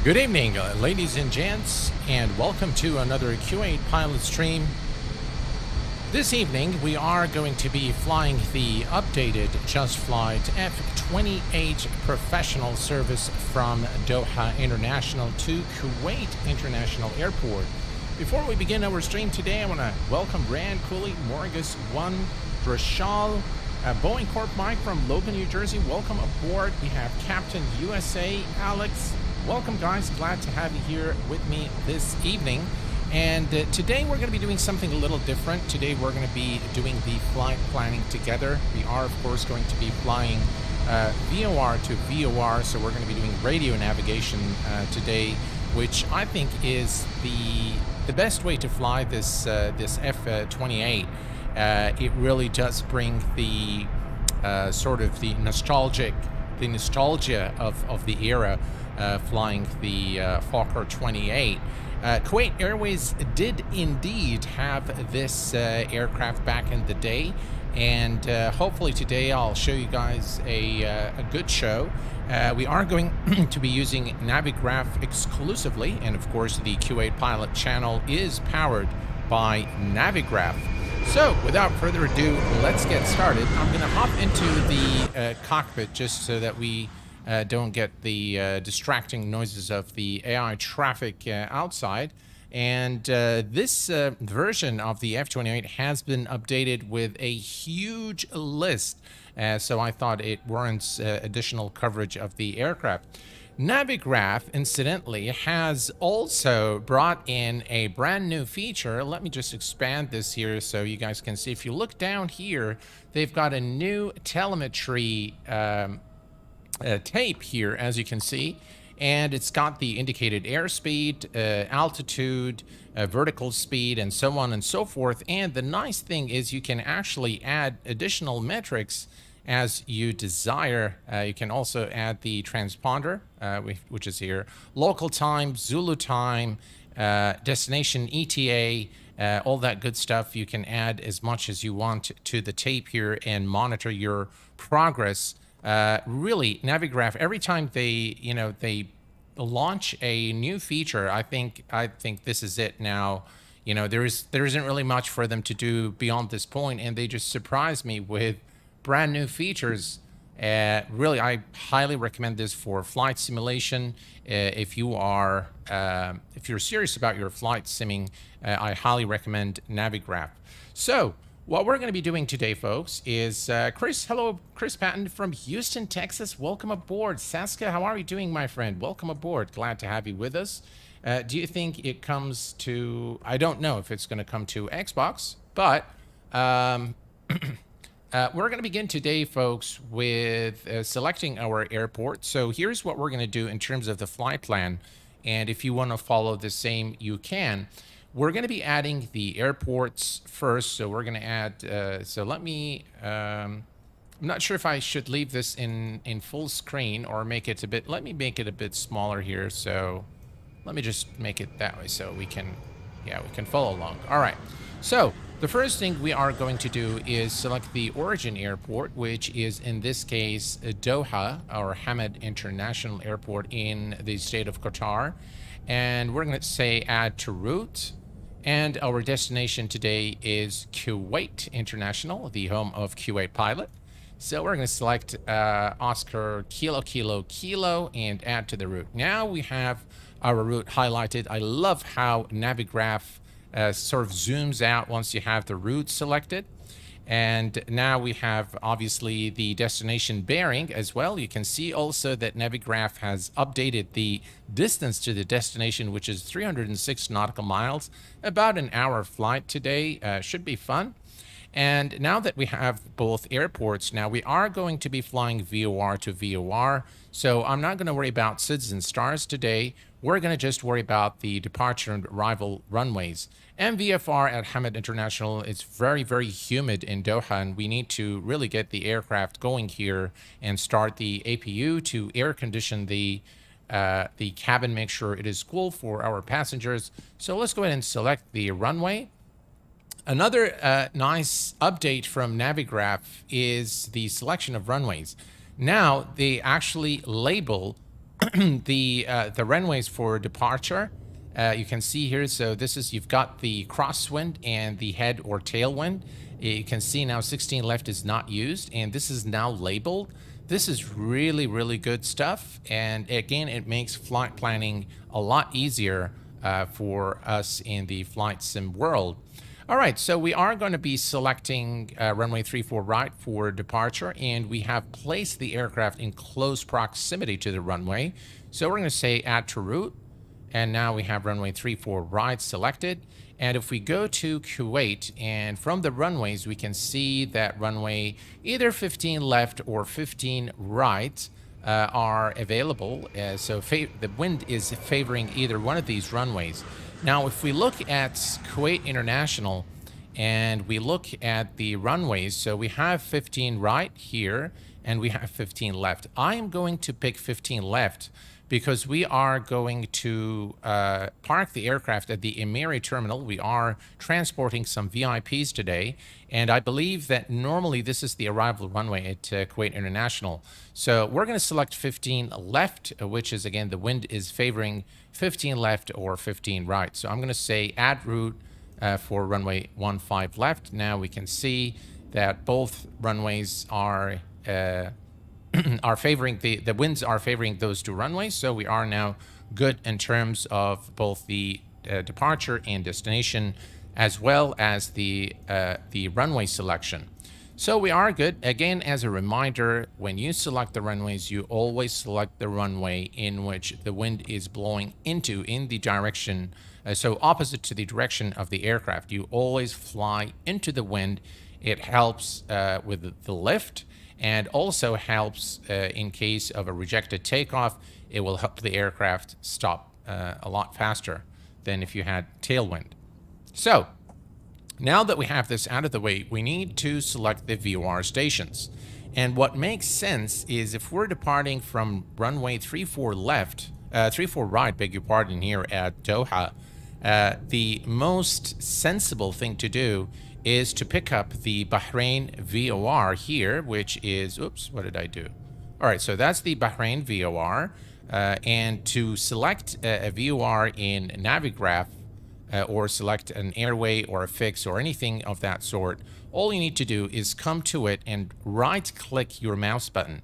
Good evening, ladies and gents, and welcome to another Q8 Pilot stream. This evening, we are going to be flying the updated JustFlight F28 Professional service from Doha International to Kuwait International Airport. Before we begin our stream today, I want to welcome Rand Cooley, Morgus 1, Drashal, Boeing Corp Mike from Logan, New Jersey. Welcome aboard. We have Captain USA, Alex. Welcome, guys. Glad to have you here with me this evening. And today we're going to be doing something a little different. Today we're going to be doing the flight planning together. We are, of course, going to be flying VOR to VOR, so we're going to be doing radio navigation today, which I think is the best way to fly this this F28. It really does bring the sort of the nostalgia of the era. Flying the Fokker F28. Kuwait Airways did indeed have this aircraft back in the day, and hopefully today I'll show you guys a good show. We are going to be using Navigraph exclusively, and of course the Q8Pilot channel is powered by Navigraph. So without further ado, let's get started. I'm going to hop into the cockpit just so that we don't get the distracting noises of the AI traffic outside. And this version of the F28 has been updated with a huge list, so I thought it warrants additional coverage of the aircraft. Navigraph, incidentally, has also brought in a brand new feature. Let me just expand this here so you guys can see. If you look down here, they've got a new telemetry tape here, as you can see, and it's got the indicated airspeed, altitude, vertical speed, and so on and so forth. And the nice thing is you can actually add additional metrics as you desire. You can also add the transponder, which is here, local time, Zulu time, destination ETA, all that good stuff. You can add as much as you want to the tape here and monitor your progress. Really, Navigraph, every time they launch a new feature, I think this is it now. There isn't really much for them to do beyond this point, and they just surprise me with brand new features. Really, I highly recommend this for flight simulation. If you're serious about your flight simming, I highly recommend Navigraph. So what we're going to be doing today, folks, is Chris Patton from Houston, Texas. Welcome aboard. Saskia, how are you doing, my friend? Welcome aboard. Glad to have you with us. Do you think it comes to, I don't know if it's going to come to Xbox, but we're going to begin today, folks, with selecting our airport. So here's what we're going to do in terms of the flight plan. And if you want to follow the same, you can. We're going to be adding the airports first, so we're going to add, so let me, I'm not sure if I should leave this in full screen or make it a bit, let me make it a bit smaller here, so let me just make it that way so we can, yeah, we can follow along. All right, so the first thing we are going to do is select the origin airport, which is in this case Doha, or Hamad International Airport in the state of Qatar. And we're going to say add to route. And our destination today is Kuwait International, the home of Q8Pilot. So we're going to select Oscar Kilo Kilo Kilo and add to the route. Now we have our route highlighted. I love how Navigraph sort of zooms out once you have the route selected. And now we have obviously the destination bearing as well. You can see also that Navigraph has updated the distance to the destination, which is 306 nautical miles, about an hour flight today. Should be fun. And now that we have both airports, now we are going to be flying VOR to VOR. So I'm not going to worry about SIDS and stars today. We're going to just worry about the departure and arrival runways. MVFR at Hamad International is very, very humid in Doha, and we need to really get the aircraft going here and start the APU to air condition the cabin, make sure it is cool for our passengers. So let's go ahead and select the runway. Another nice update from Navigraph is the selection of runways. Now they actually label the runways for departure. You can see here, so this is, you've got the crosswind and the head or tailwind. You can see now 16 left is not used, and this is now labeled. This is really, really good stuff. And again, it makes flight planning a lot easier for us in the flight sim world. All right, so we are going to be selecting runway 34 right for departure, and we have placed the aircraft in close proximity to the runway. So we're going to say add to route, and now we have runway 34 right selected. And if we go to Kuwait, and from the runways, we can see that runway either 15 left or 15 right are available. So the wind is favoring either one of these runways. Now, if we look at Kuwait International and we look at the runways, so we have 15 right here and we have 15 left. I am going to pick 15 left because we are going to park the aircraft at the Emiri terminal. We are transporting some VIPs today, and I believe that normally this is the arrival runway at Kuwait International. So we're going to select 15 left, which is, again, the wind is favoring 15 left or 15 right. So I'm going to say add route for runway 15 left. Now we can see that both runways are favoring the winds are favoring those two runways, so we are now good in terms of both the departure and destination, as well as the runway selection. So we are good. Again, as a reminder, when you select the runways, you always select the runway in which the wind is blowing into, in the direction, so opposite to the direction of the aircraft. You always fly into the wind. It helps with the lift, and also helps in case of a rejected takeoff. It will help the aircraft stop a lot faster than if you had tailwind. So now that we have this out of the way, we need to select the VOR stations. And what makes sense is if we're departing from runway 34 left, 34 right, beg your pardon, here at Doha, the most sensible thing to do is to pick up the Bahrain VOR here, which is, oops, what did I do? All right, so that's the Bahrain VOR. And to select a VOR in Navigraph, or select an airway or a fix or anything of that sort, all you need to do is come to it and right-click your mouse button.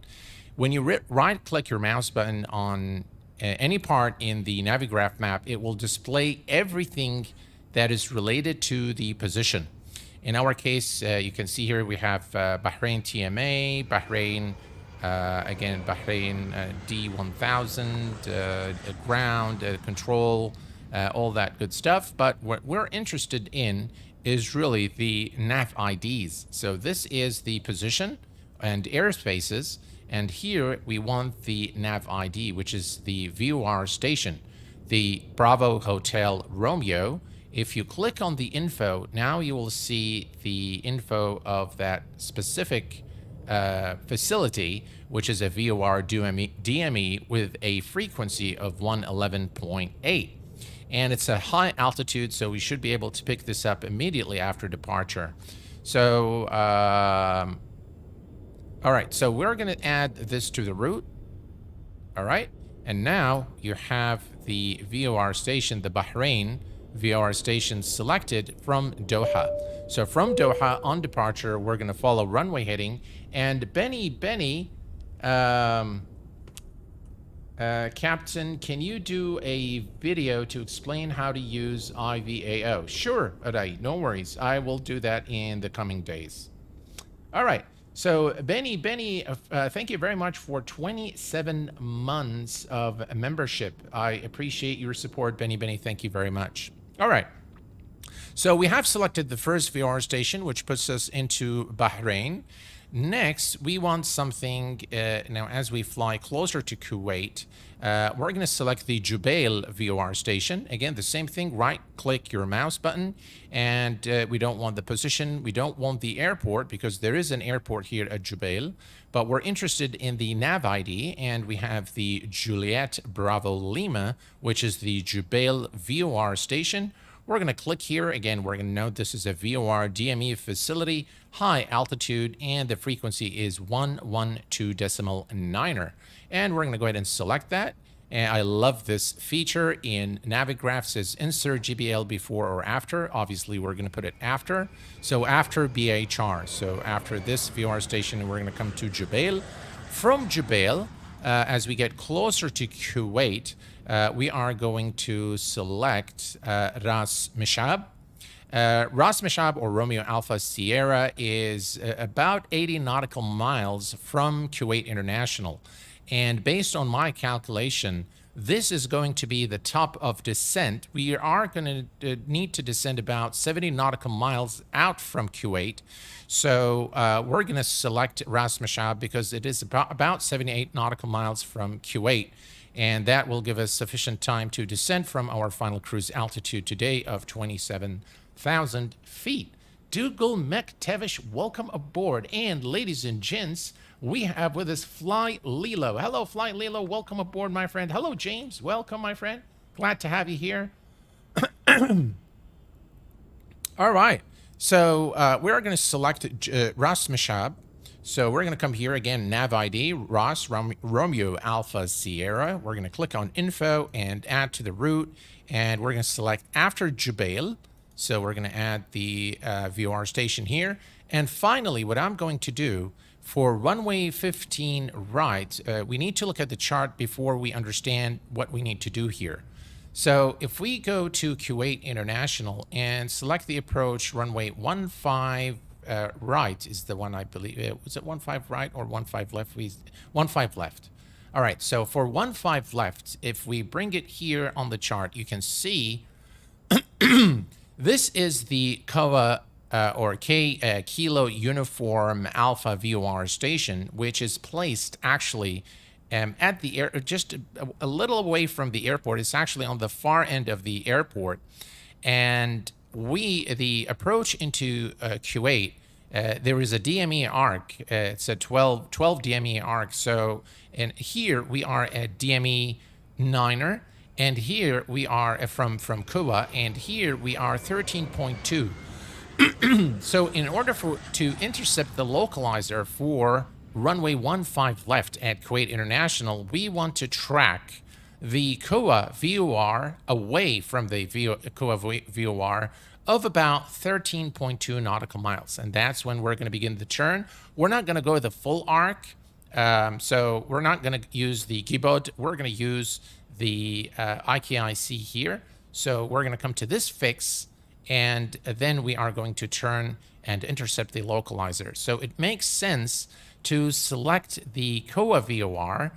When you right-click your mouse button on any part in the Navigraph map, it will display everything that is related to the position. In our case, you can see here we have Bahrain TMA, Bahrain, again, Bahrain D1000, ground, control, all that good stuff. But what we're interested in is really the nav IDs. So this is the position and airspaces. And here we want the nav ID, which is the VOR station, the Bravo Hotel Romeo. If you click on the info, now you will see the info of that specific facility, which is a VOR DME with a frequency of 111.8. And it's a high altitude, so we should be able to pick this up immediately after departure. So, all right, so we're going to add this to the route. All right, and now you have the VOR station, the Bahrain VOR station selected from Doha. So from Doha on departure, we're going to follow runway heading. And Benny, Captain, can you do a video to explain how to use IVAO? Sure, Aday, no worries. I will do that in the coming days. All right. So Benny, thank you very much for 27 months of membership. I appreciate your support, Benny. Thank you very much. All right. So we have selected the first VOR station, which puts us into Bahrain. Next, we want something, now as we fly closer to Kuwait, we're going to select the Jubail VOR station. Again, the same thing, right-click your mouse button, and we don't want the position, we don't want the airport, because there is an airport here at Jubail, but we're interested in the nav ID, and we have the Juliet Bravo Lima, which is the Jubail VOR station. We're going to click here. Again, we're going to note this is a VOR DME facility, high altitude, and the frequency is 112.9er. And we're going to go ahead and select that. And I love this feature in Navigraph. Says insert GBL before or after. Obviously, we're going to put it after. So after BHR. So after this VOR station, we're going to come to Jubail. From Jubail, as we get closer to Kuwait, we are going to select Ras Mishab. Ras Mishab, or Romeo Alpha Sierra, is about 80 nautical miles from Kuwait International. And based on my calculation, this is going to be the top of descent. We are going to need to descend about 70 nautical miles out from Kuwait. So we're going to select Ras Mishab because it is about 78 nautical miles from Kuwait. And that will give us sufficient time to descend from our final cruise altitude today of 27,000 feet. Dougal Mektevish, welcome aboard. And ladies and gents, we have with us Fly Lilo. Hello, Fly Lilo. Welcome aboard, my friend. Hello, James. Welcome, my friend. Glad to have you here. All right. So we are going to select Ras Mishab. So we're going to come here again, Nav ID, Ras, Romeo Alpha Sierra. We're going to click on Info and add to the route. And we're going to select after Jubail. So we're going to add the VOR station here. And finally, what I'm going to do for runway 15 right, we need to look at the chart before we understand what we need to do here. So if we go to Kuwait International and select the approach runway 15 right is the one I believe. Was it 15 right or 15 left? 15 left. All right. So for 15 left, if we bring it here on the chart, you can see this is the Koa or Kilo Uniform Alpha VOR station, which is placed actually at the air, just a little away from the airport. It's actually on the far end of the airport. And the approach into Kuwait, there is a DME arc. It's a 12 DME arc. So, and here we are at DME 9er, and here we are from Kuwa, and here we are 13.2. So in order to intercept the localizer for runway 15 left at Kuwait International, we want to track the Koa VOR away from the Koa VOR of about 13.2 nautical miles. And that's when we're going to begin the turn. We're not going to go the full arc. So we're not going to use the Gibod. We're going to use the IKIC here. So we're going to come to this fix, and then we are going to turn and intercept the localizer. So it makes sense to select the Koa VOR.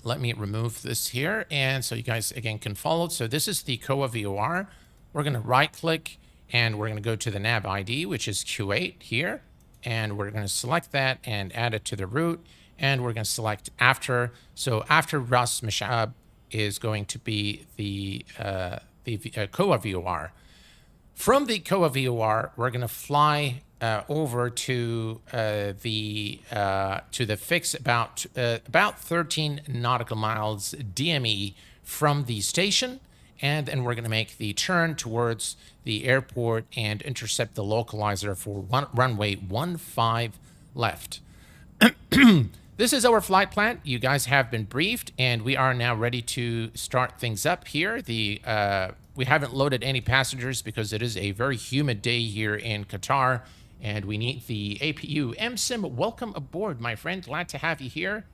Let me remove this here, and so you guys again can follow. So this is the Koa VOR. We're going to right click, and we're going to go to the nav ID, which is Q8 here, and we're going to select that and add it to the route, and we're going to select after. So after Ras Mishab is going to be the Koa VOR. From the Koa VOR, we're going to fly over to the fix about 13 nautical miles DME from the station, and then we're going to make the turn towards the airport and intercept the localizer for runway 15 left. This is our flight plan. You guys have been briefed, and we are now ready to start things up here. We haven't loaded any passengers because it is a very humid day here in Qatar, and we need the APU. MSIM, welcome aboard, my friend. Glad to have you here.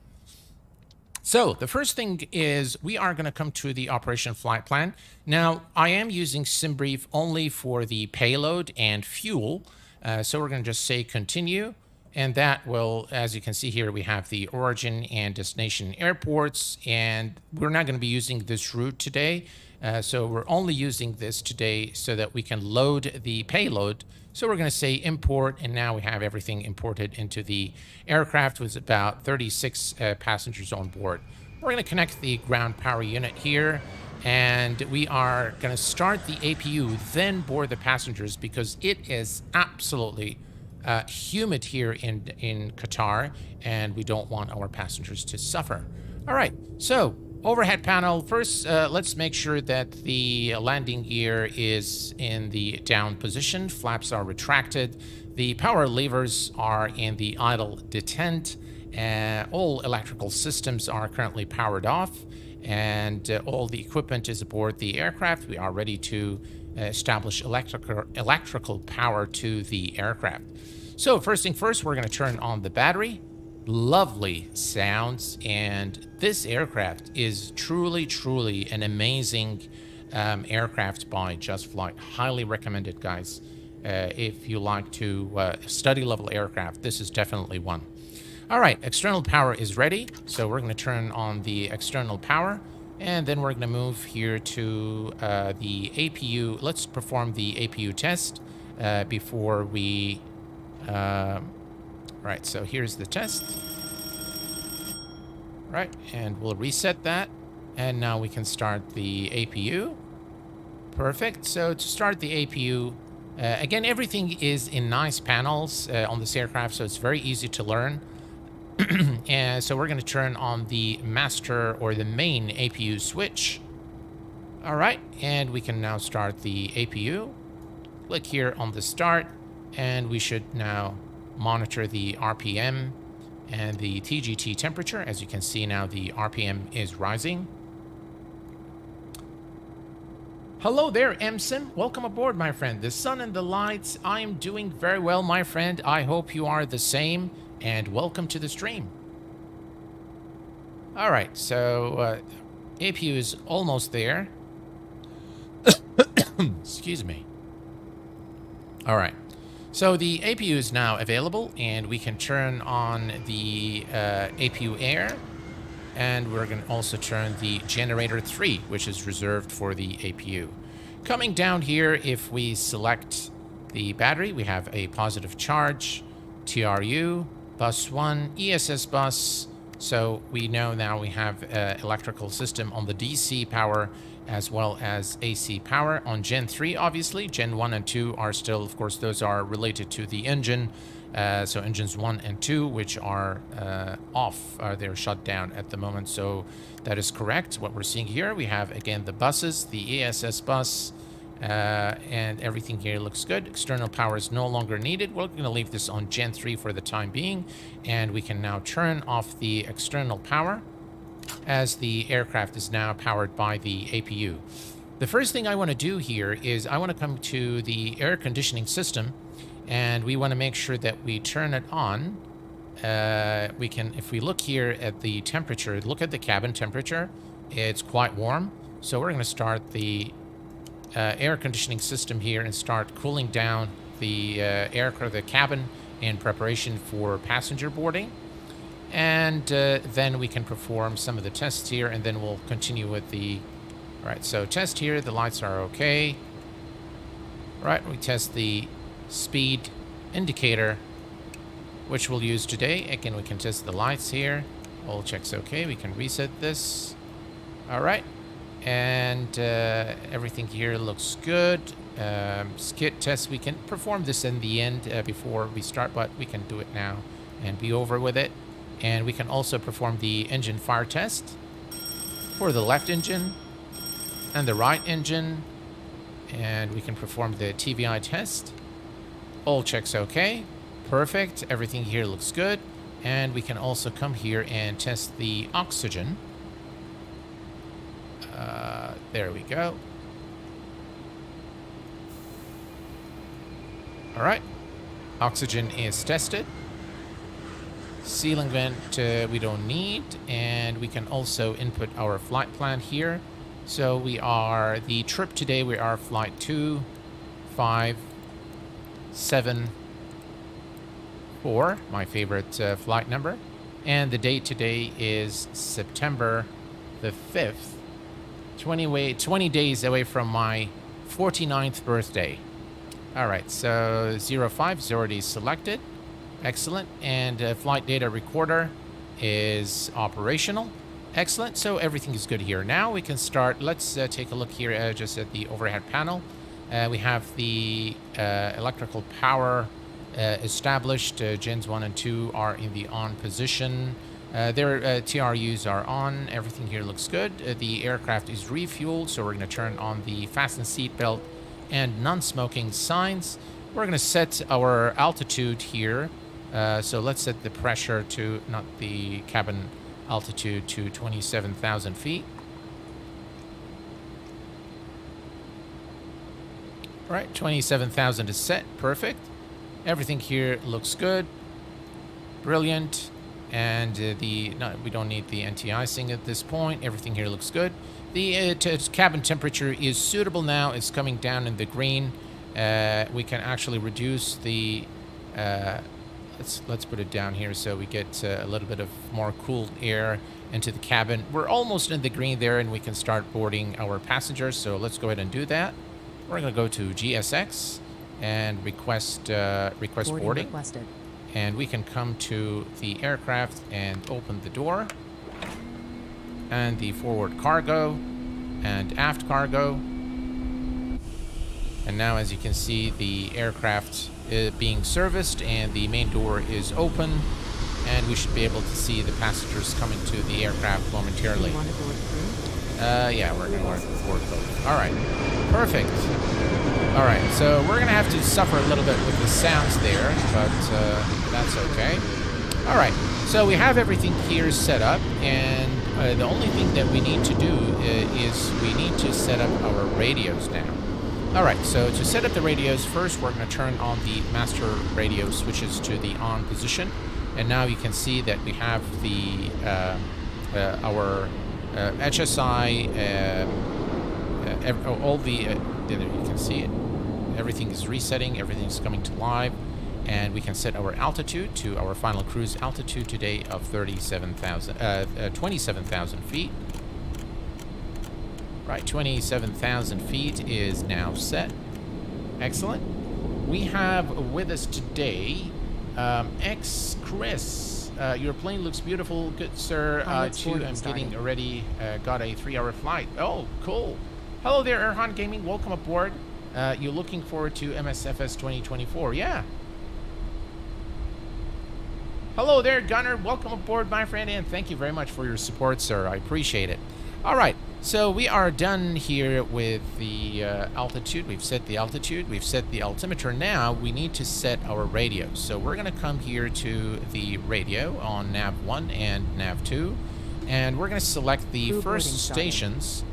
So the first thing is we are going to come to the operation flight plan. Now, I am using SimBrief only for the payload and fuel. So we're going to just say continue. And that will, as you can see here, we have the origin and destination airports. And we're not going to be using this route today. So we're only using this today so that we can load the payload. So we're going to say import, and now we have everything imported into the aircraft with about 36 passengers on board. We're going to connect the ground power unit here, and we are going to start the APU, then board the passengers because it is absolutely humid here in Qatar, and we don't want our passengers to suffer. All right, so overhead panel. First, let's make sure that the landing gear is in the down position. Flaps are retracted. The power levers are in the idle detent. All electrical systems are currently powered off. and all the equipment is aboard the aircraft. We are ready to establish electrical power to the aircraft. So first thing first, we're going to turn on the battery. Lovely sounds, and this aircraft is truly an amazing aircraft by JustFlight. Highly recommended, guys. If you like to study level aircraft, this is definitely one. All right, external power is ready, so we're going to turn on the external power, and then we're going to move here to the APU. Let's perform the APU test before we... right, so here's the test. Right, and we'll reset that, and now we can start the APU. Perfect. So to start the APU, again, everything is in nice panels on this aircraft, so it's very easy to learn. And so we're going to turn on the master or the main APU switch. All right, and we can now start the APU. Click here on the start, and we should now monitor the RPM and the TGT temperature. As you can see now, the RPM is rising. Hello there, MSIM. Welcome aboard, my friend. The sun and the lights. I am doing very well, my friend. I hope you are the same, and welcome to the stream. All right, so APU is almost there. Excuse me. All right. So the APU is now available, and we can turn on the APU air, and we're going to also turn the generator 3, which is reserved for the APU. Coming down here, if we select the battery, we have a positive charge, TRU, bus 1, ESS bus. So we know now we have electrical system on the DC power as well as AC power on Gen 3, obviously. Gen 1 and 2 are still, of course, those are related to the engine. So engines 1 and 2, which are off, they're shut down at the moment. So that is correct. What we're seeing here, we have, again, the buses, the ESS bus, and everything here looks good. External power is no longer needed. We're going to leave this on Gen 3 for the time being. And we can now turn off the external power, as the aircraft is now powered by the APU. The first thing I want to do here is I want to come to the air conditioning system, and we want to make sure that we turn it on. We can, if we look here at the temperature, look at the cabin temperature, it's quite warm. So we're going to start the air conditioning system here and start cooling down the aircraft, the cabin, in preparation for passenger boarding. And then we can perform some of the tests here, and then we'll continue with the... All right, so test here, the lights are okay. All right, we test the speed indicator, which we'll use today. Again, we can test the lights here. All checks okay. We can reset this. All right, and everything here looks good. Skid test, we can perform this in the end before we start, but we can do it now and be over with it. And we can also perform the engine fire test for the left engine and the right engine. And we can perform the TVI test. All checks okay. Perfect. Everything here looks good. And we can also come here and test the oxygen. There we go. All right. Oxygen is tested. Ceiling vent we don't need, and we can also input our flight plan here. So we are, the trip today, we are flight 257 my favorite flight number. And the date today is September the 5th, 20 days away from my 49th birthday. All right, so 05 is already selected. Excellent. And flight data recorder is operational. Excellent. So everything is good here. Now we can start. Let's take a look here just at the overhead panel. We have the electrical power established. Gens 1 and 2 are in the on position. Their TRUs are on. Everything here looks good. The aircraft is refueled, so we're going to turn on the fasten seatbelt and non-smoking signs. We're going to set our altitude here. So let's set the pressure to, not the cabin altitude, to 27,000 feet. Right, 27,000 is set. Perfect. Everything here looks good. Brilliant. And we don't need the anti-icing at this point. Everything here looks good. The cabin temperature is suitable now. It's coming down in the green. We can actually reduce the... let's put it down here so we get a little bit of more cool air into the cabin. We're almost in the green there, and we can start boarding our passengers. So let's go ahead and do that. We're going to go to GSX and request boarding. Requested. And we can come to the aircraft and open the door. And the forward cargo and aft cargo. And now, as you can see, the aircraft is being serviced and the main door is open. And we should be able to see the passengers coming to the aircraft momentarily. You want to board through? Yeah, we're going to board both. All right, perfect. All right, so we're going to have to suffer a little bit with the sounds there, but that's okay. All right, so we have everything here set up, and the only thing that we need to do is we need to set up our radios now. All right, so to set up the radios, first we're going to turn on the master radio switches to the on position, and now you can see that we have the our HSI, all the you can see it. Everything is resetting, everything's coming to live, and we can set our altitude to our final cruise altitude today of 27,000 feet. Right, 27,000 feet is now set. Excellent. We have with us today Chris. Your plane looks beautiful, good sir. Too, I'm getting ready. Got a 3-hour flight. Oh, cool. Hello there, Erhan Gaming. Welcome aboard. You're looking forward to MSFS 2024. Yeah. Hello there, Gunner. Welcome aboard, my friend, and thank you very much for your support, sir. I appreciate it. All right. So we are done here with the altitude. We've set the altitude. We've set the altimeter. Now we need to set our radios. So we're going to come here to the radio on nav 1 and nav 2. And we're going to select the first stations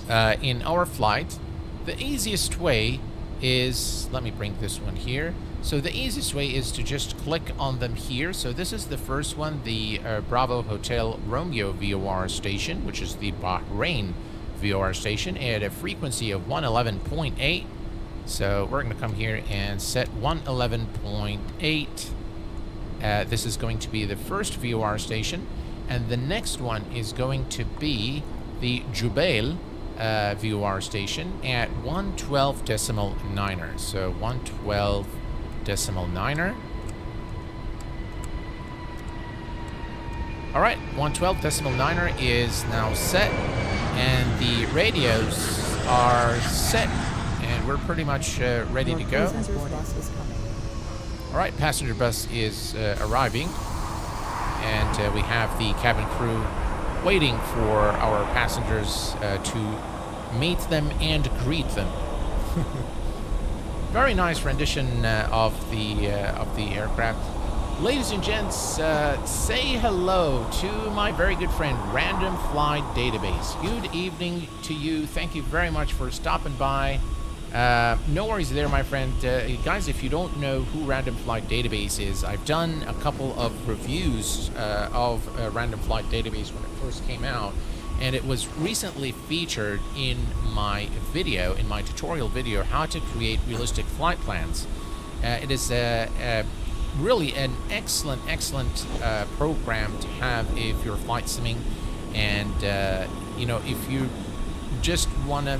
in our flight. The easiest way is, let me bring this one here. So the easiest way is to just click on them here. So this is the first one, the Bravo Hotel Romeo VOR station, which is the Bahrain VOR station at a frequency of 111.8. So we're going to come here and set 111.8. This is going to be the first VOR station. And the next one is going to be the Jubail VOR station at 112.9. So 112.9. All right, 112.9 is now set, and the radios are set, and we're pretty much ready to go. All right, passenger bus is arriving, and we have the cabin crew waiting for our passengers to meet them and greet them. Very nice rendition of the aircraft. Ladies and gents, say hello to my very good friend, Random Flight Database. Good evening to you. Thank you very much for stopping by. No worries there, my friend. Guys, if you don't know who Random Flight Database is, I've done a couple of reviews of Random Flight Database when it first came out, and it was recently featured in my video, in my tutorial video, how to create realistic flight plans. It is really an excellent program to have if you're flight simming, and you know, if you just want to,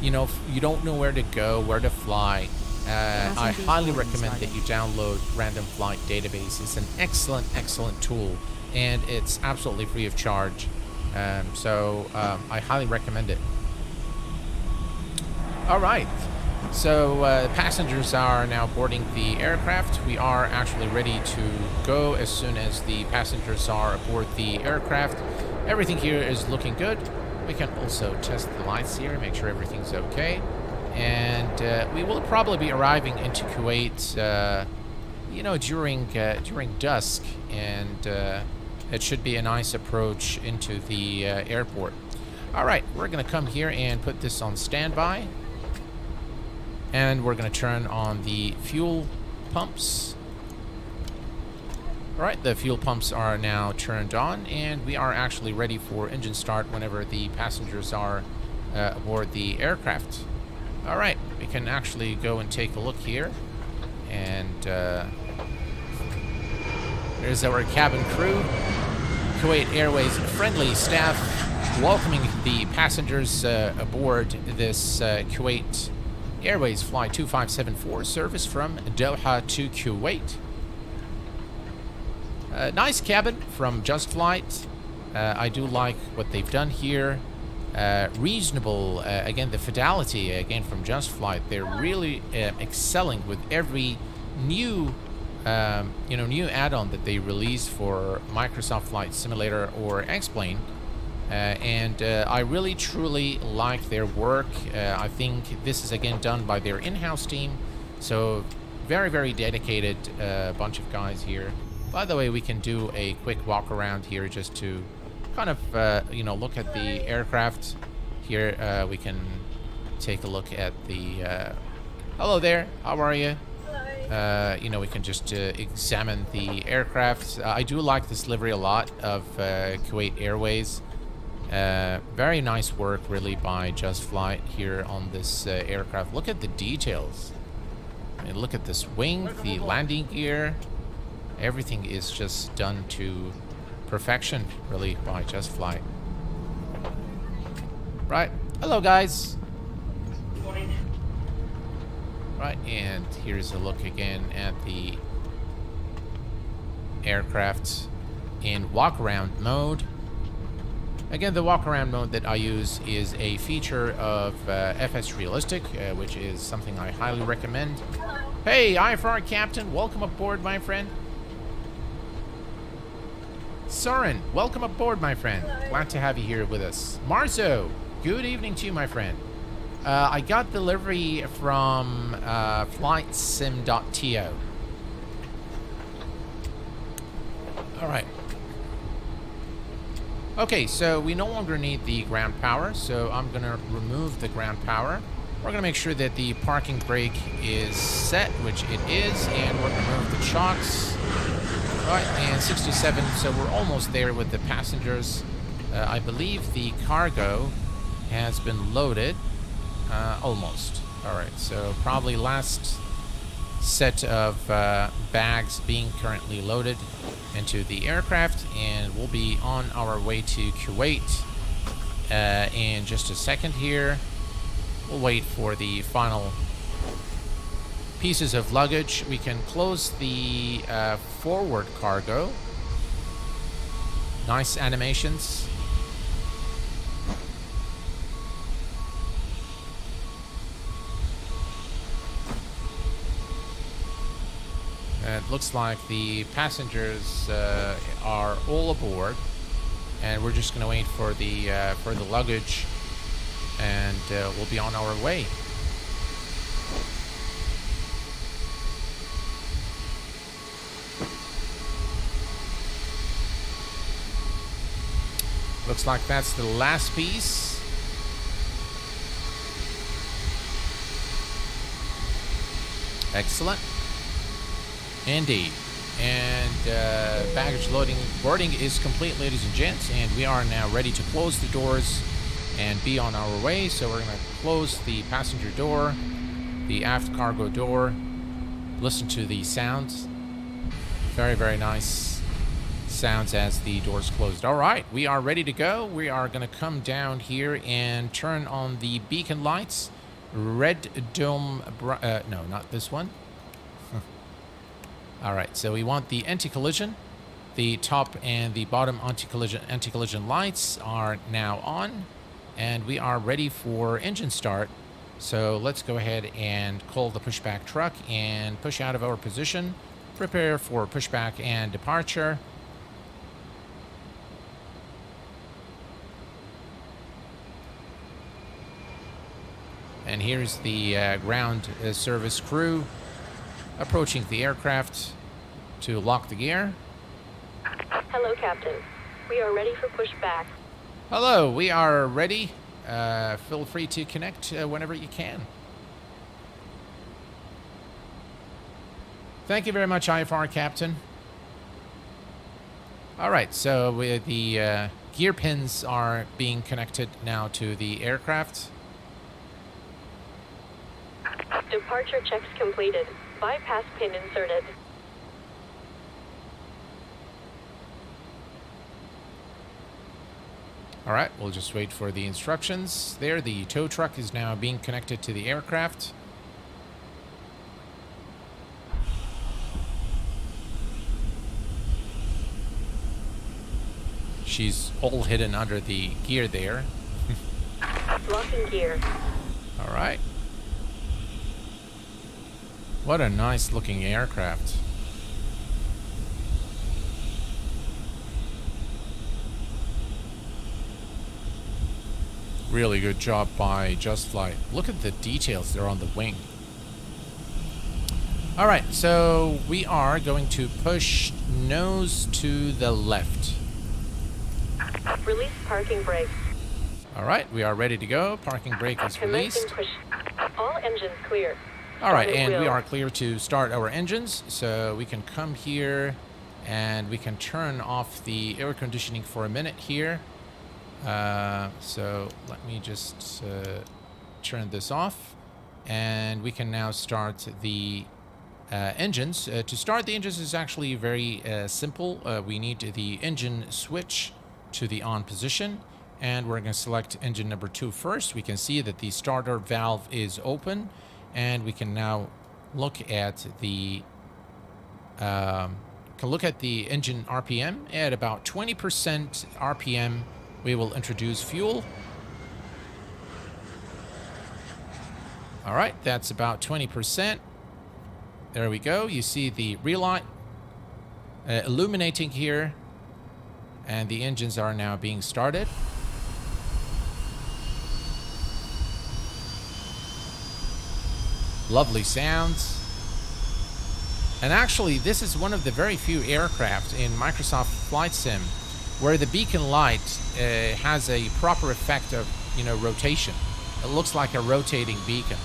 you know, you don't know where to go, where to fly, I highly recommend that you download Random Flight Database. It's an excellent tool, and it's absolutely free of charge. So I highly recommend it. All right, so passengers are now boarding the aircraft. We are actually ready to go as soon as the passengers are aboard the aircraft. Everything here is looking good. We can also test the lights here, make sure everything's okay. And we will probably be arriving into Kuwait, you know, during dusk, and it should be a nice approach into the airport. All right, we're going to come here and put this on standby. And we're going to turn on the fuel pumps. All right, the fuel pumps are now turned on, and we are actually ready for engine start whenever the passengers are aboard the aircraft. All right, we can actually go and take a look here. And there's our cabin crew. Kuwait Airways friendly staff welcoming the passengers aboard this Kuwait Airways Flight 2574 service from Doha to Kuwait. Nice cabin from JustFlight. I do like what they've done here. Reasonable, again, the fidelity, again, from JustFlight. They're really excelling with every new, new add-on that they release for Microsoft Flight Simulator or X-Plane. And I really, truly like their work. I think this is, again, done by their in-house team. So, very, very dedicated bunch of guys here. By the way, we can do a quick walk around here just to kind of, look at the aircraft. Here, we can take a look at the... hello there, how are you? We can just examine the aircraft. I do like this livery a lot of Kuwait Airways. Very nice work, really, by JustFlight here on this aircraft. Look at the details. I mean, look at this wing, the landing gear. Everything is just done to perfection, really, by JustFlight. Right. Hello, guys. Right, and here's a look again at the aircraft in walk-around mode. Again, the walk-around mode that I use is a feature of FS Realistic, which is something I highly recommend. Hey, IFR Captain, welcome aboard, my friend. Soren, welcome aboard, my friend. Glad to have you here with us. Marzo, good evening to you, my friend. I got delivery from flightsim.to. All right. Okay, so we no longer need the ground power, so I'm going to remove the ground power. We're going to make sure that the parking brake is set, which it is, and we're going to remove the chocks. All right, and 67, so we're almost there with the passengers. I believe the cargo has been loaded. Almost. All right, so probably last set of bags being currently loaded into the aircraft, and we'll be on our way to Kuwait in just a second here. We'll wait for the final pieces of luggage. We can close the forward cargo. Nice animations. It looks like the passengers are all aboard, and we're just going to wait for the luggage, and we'll be on our way. Looks like that's the last piece. Excellent. Indeed. And baggage loading boarding is complete, ladies and gents, and we are now ready to close the doors and be on our way. So we're going to close the passenger door, the aft cargo door. Listen to the sounds. Very, very nice sounds as the doors closed. All right, we are ready to go. We are going to come down here and turn on the beacon lights. Red dome, no, not this one. All right, so we want the anti-collision. The top and the bottom anti-collision lights are now on, and we are ready for engine start. So let's go ahead and call the pushback truck and push out of our position. Prepare for pushback and departure. And here's the ground service crew approaching the aircraft to lock the gear. Hello, Captain. We are ready for pushback. Hello, we are ready. Feel free to connect whenever you can. Thank you very much, IFR Captain. All right, so the gear pins are being connected now to the aircraft. Departure checks completed. Bypass pin inserted. All right, we'll just wait for the instructions. There, the tow truck is now being connected to the aircraft. She's all hidden under the gear there. Locking gear. All right. What a nice looking aircraft. Really good job by JustFlight. Look at the details there on the wing. All right, so we are going to push nose to the left. Release parking brakes. All right, we are ready to go. Parking brake is released. Push. All engines clear. All right, and we are clear to start our engines. So we can come here and we can turn off the air conditioning for a minute here. So let me just turn this off, and we can now start the engines. To start the engines is actually very simple. We need the engine switch to the on position, and we're going to select engine number 2 first. We can see that the starter valve is open, and we can now look at the engine RPM. At about 20% RPM, we will introduce fuel. All right, that's about 20%. There we go. You see the relight illuminating here, and the engines are now being started. Lovely sounds. And actually, this is one of the very few aircraft in Microsoft Flight Sim where the beacon light has a proper effect of, rotation. It looks like a rotating beacon.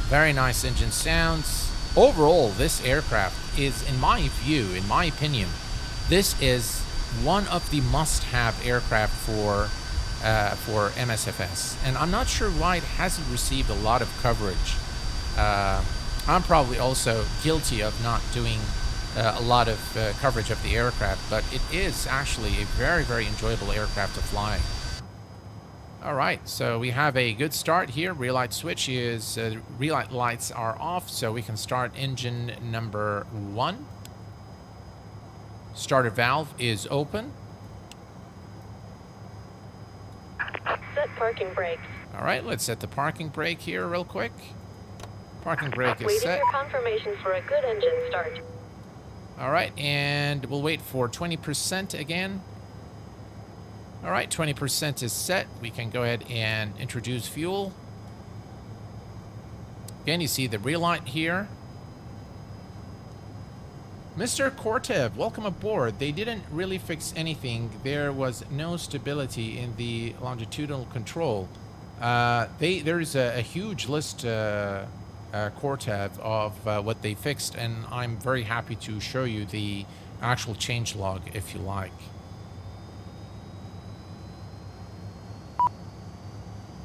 Very nice engine sounds. Overall, this aircraft is, in my opinion, this is one of the must-have aircraft for MSFS. And I'm not sure why it hasn't received a lot of coverage. I'm probably also guilty of not doing a lot of coverage of the aircraft, but it is actually a very, very enjoyable aircraft to fly. All right, so we have a good start here. Relight switch is, relight lights are off, so we can start engine number 1. Starter valve is open. Set parking brakes. All right, let's set the parking brake here real quick. Parking brake is Waiting set. your confirmation for a good engine start. All right, and we'll wait for 20% again. All right, 20% is set. We can go ahead and introduce fuel. Again, you see the relight here. Mr. Kortev, welcome aboard. They didn't really fix anything. There was no stability in the longitudinal control. There's a huge list, Kortev, of what they fixed, and I'm very happy to show you the actual change log if you like.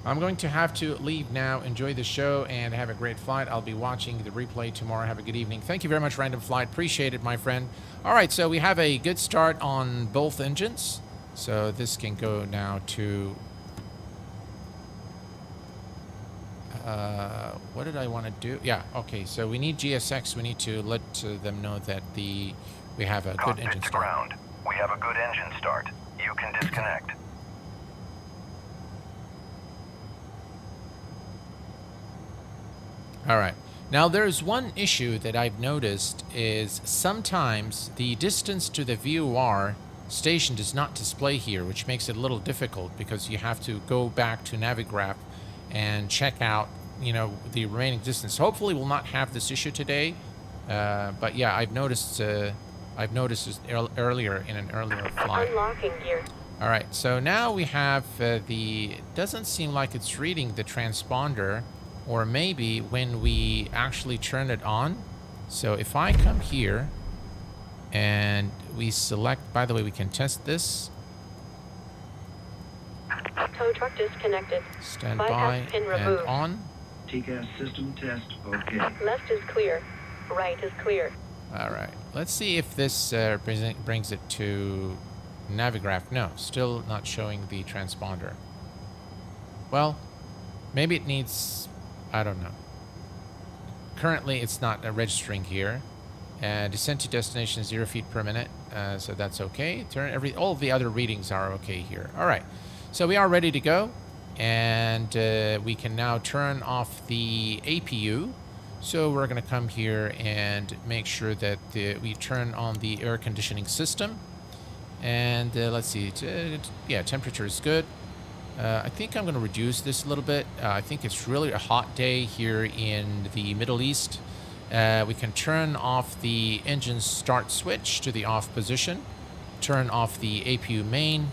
I'm going to have to leave now. Enjoy the show and have a great flight. I'll be watching the replay tomorrow. Have a good evening. Thank you very much, Random Flight. Appreciate it, my friend. All right, so we have a good start on both engines. So this can go now to... what did I want to do? Yeah, okay, so we need GSX. We need to let them know that we have a good engine start. Ground. We have a good engine start. You can disconnect. All right. Now, there's one issue that I've noticed is sometimes the distance to the VOR station does not display here, which makes it a little difficult because you have to go back to Navigraph and check out, the remaining distance. Hopefully, we'll not have this issue today. But yeah, I've noticed this earlier in an earlier flight. Unlocking gear. All right. So now we have it doesn't seem like it's reading the transponder. or maybe when we actually turn it on. So if I come here and we select, by the way, we can test this. Tow truck disconnected. Stand by Bypass pin and removed. on. TCAS system test, okay. Left is clear. Right is clear. All right. Let's see if this brings it to Navigraph. No, still not showing the transponder. Well, maybe it needs, I don't know. Currently, it's not registering here. Descent to destination 0 feet per minute, so that's okay. All of the other readings are okay here. All right, so we are ready to go, and we can now turn off the APU. So we're going to come here and make sure that we turn on the air conditioning system, and let's see. Yeah, temperature is good. I think I'm going to reduce this a little bit. I think it's really a hot day here in the Middle East. We can turn off the engine start switch to the off position, turn off the APU main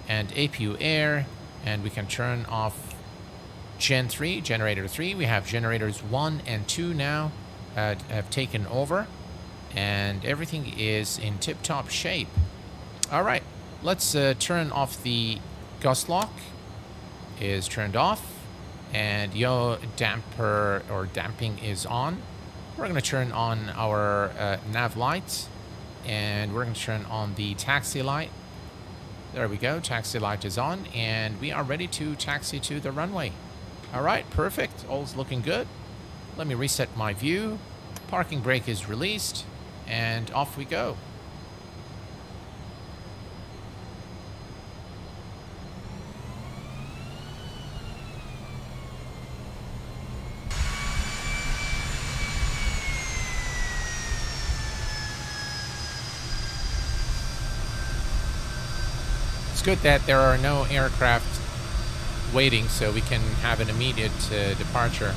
and APU air, and we can turn off Gen 3, Generator 3. We have Generators 1 and 2 now have taken over, and everything is in tip-top shape. All right, let's turn off the gust lock. Is turned off, and yaw damper or damping is on. We're going to turn on our nav light, and we're going to turn on the taxi light. There we go, taxi light is on, and we are ready to taxi to the runway. All right, perfect, all's looking good. Let me reset my view. Parking brake is released, and off we go. It's good that there are no aircraft waiting, so we can have an immediate departure.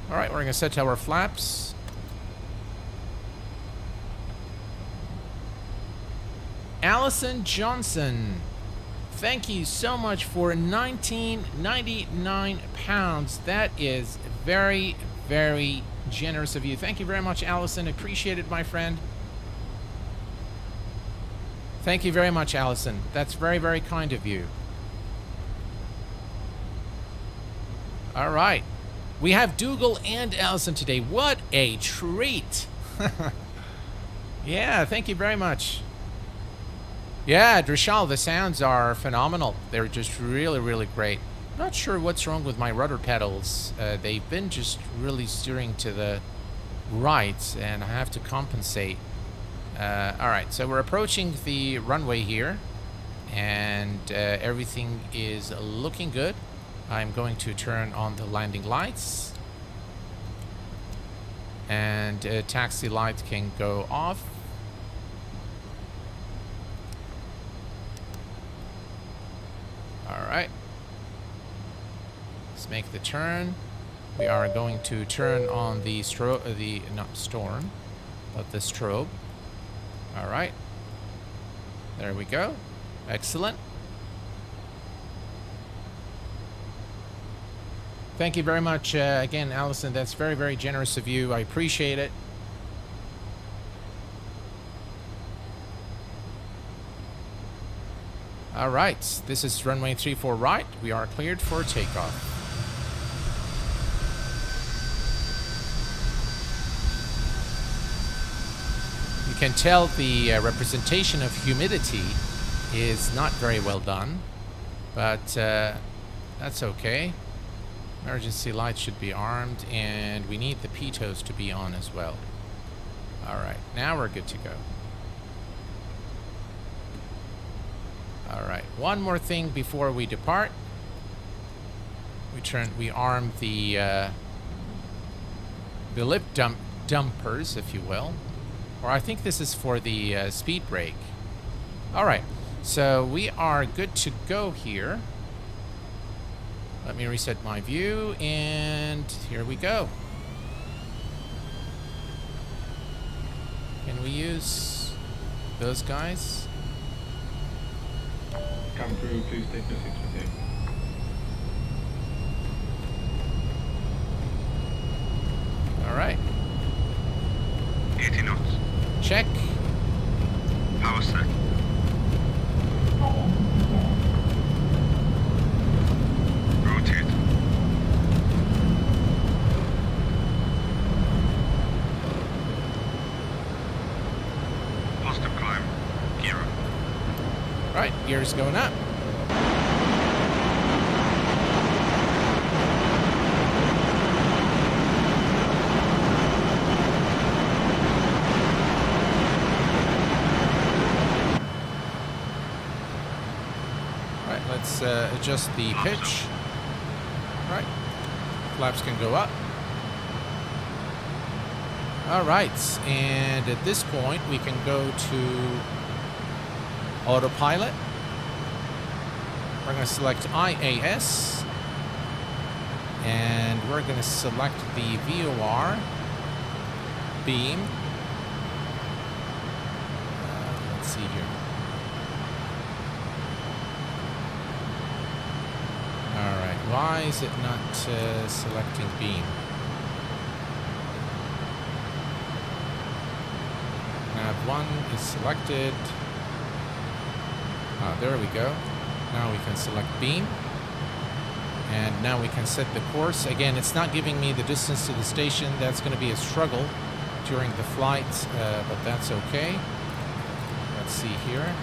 All right, we're going to set our flaps. Allison Johnson, thank you so much for 19.99 pounds. That is very, very generous of you. Thank you very much, Allison. Appreciate it, my friend. Thank you very much, Allison. That's very, very kind of you. All right. We have Dougal and Allison today. What a treat. Yeah, thank you very much. Yeah, Drishal, the sounds are phenomenal. They're just really, really great. Not sure what's wrong with my rudder pedals. They've been just really steering to the right, and I have to compensate. All right, so we're approaching the runway here, and everything is looking good. I'm going to turn on the landing lights, and taxi light can go off. All right, let's make the turn. We are going to turn on the not storm, but the strobe. All right, there we go. Excellent. Thank you very much again, Allison. That's very, very generous of you. I appreciate it. All right, this is runway 34 right. We are cleared for takeoff. You can tell the representation of humidity is not very well done, but that's okay. Emergency lights should be armed, and we need the pitos to be on as well. All right, now we're good to go. All right, one more thing before we depart. We arm the lip dumpers, if you will. Or I think this is for the speed brake. All right, so we are good to go here. Let me reset my view, and here we go. Can we use those guys? Cabin crew, please take your seats with you. All right. 80 knots. Check. Power set. Rotate. Positive climb. Gear up. Right, gear's going up. Right, let's adjust the pitch. Right, flaps can go up. All right, and at this point we can go to autopilot. We're going to select IAS, and we're going to select the VOR beam. Let's see here. All right, why is it not selecting beam? Nav 1 is selected. Ah, there we go. Now we can select beam. And now we can set the course. Again, it's not giving me the distance to the station. That's going to be a struggle during the flight, but that's okay. Let's see here.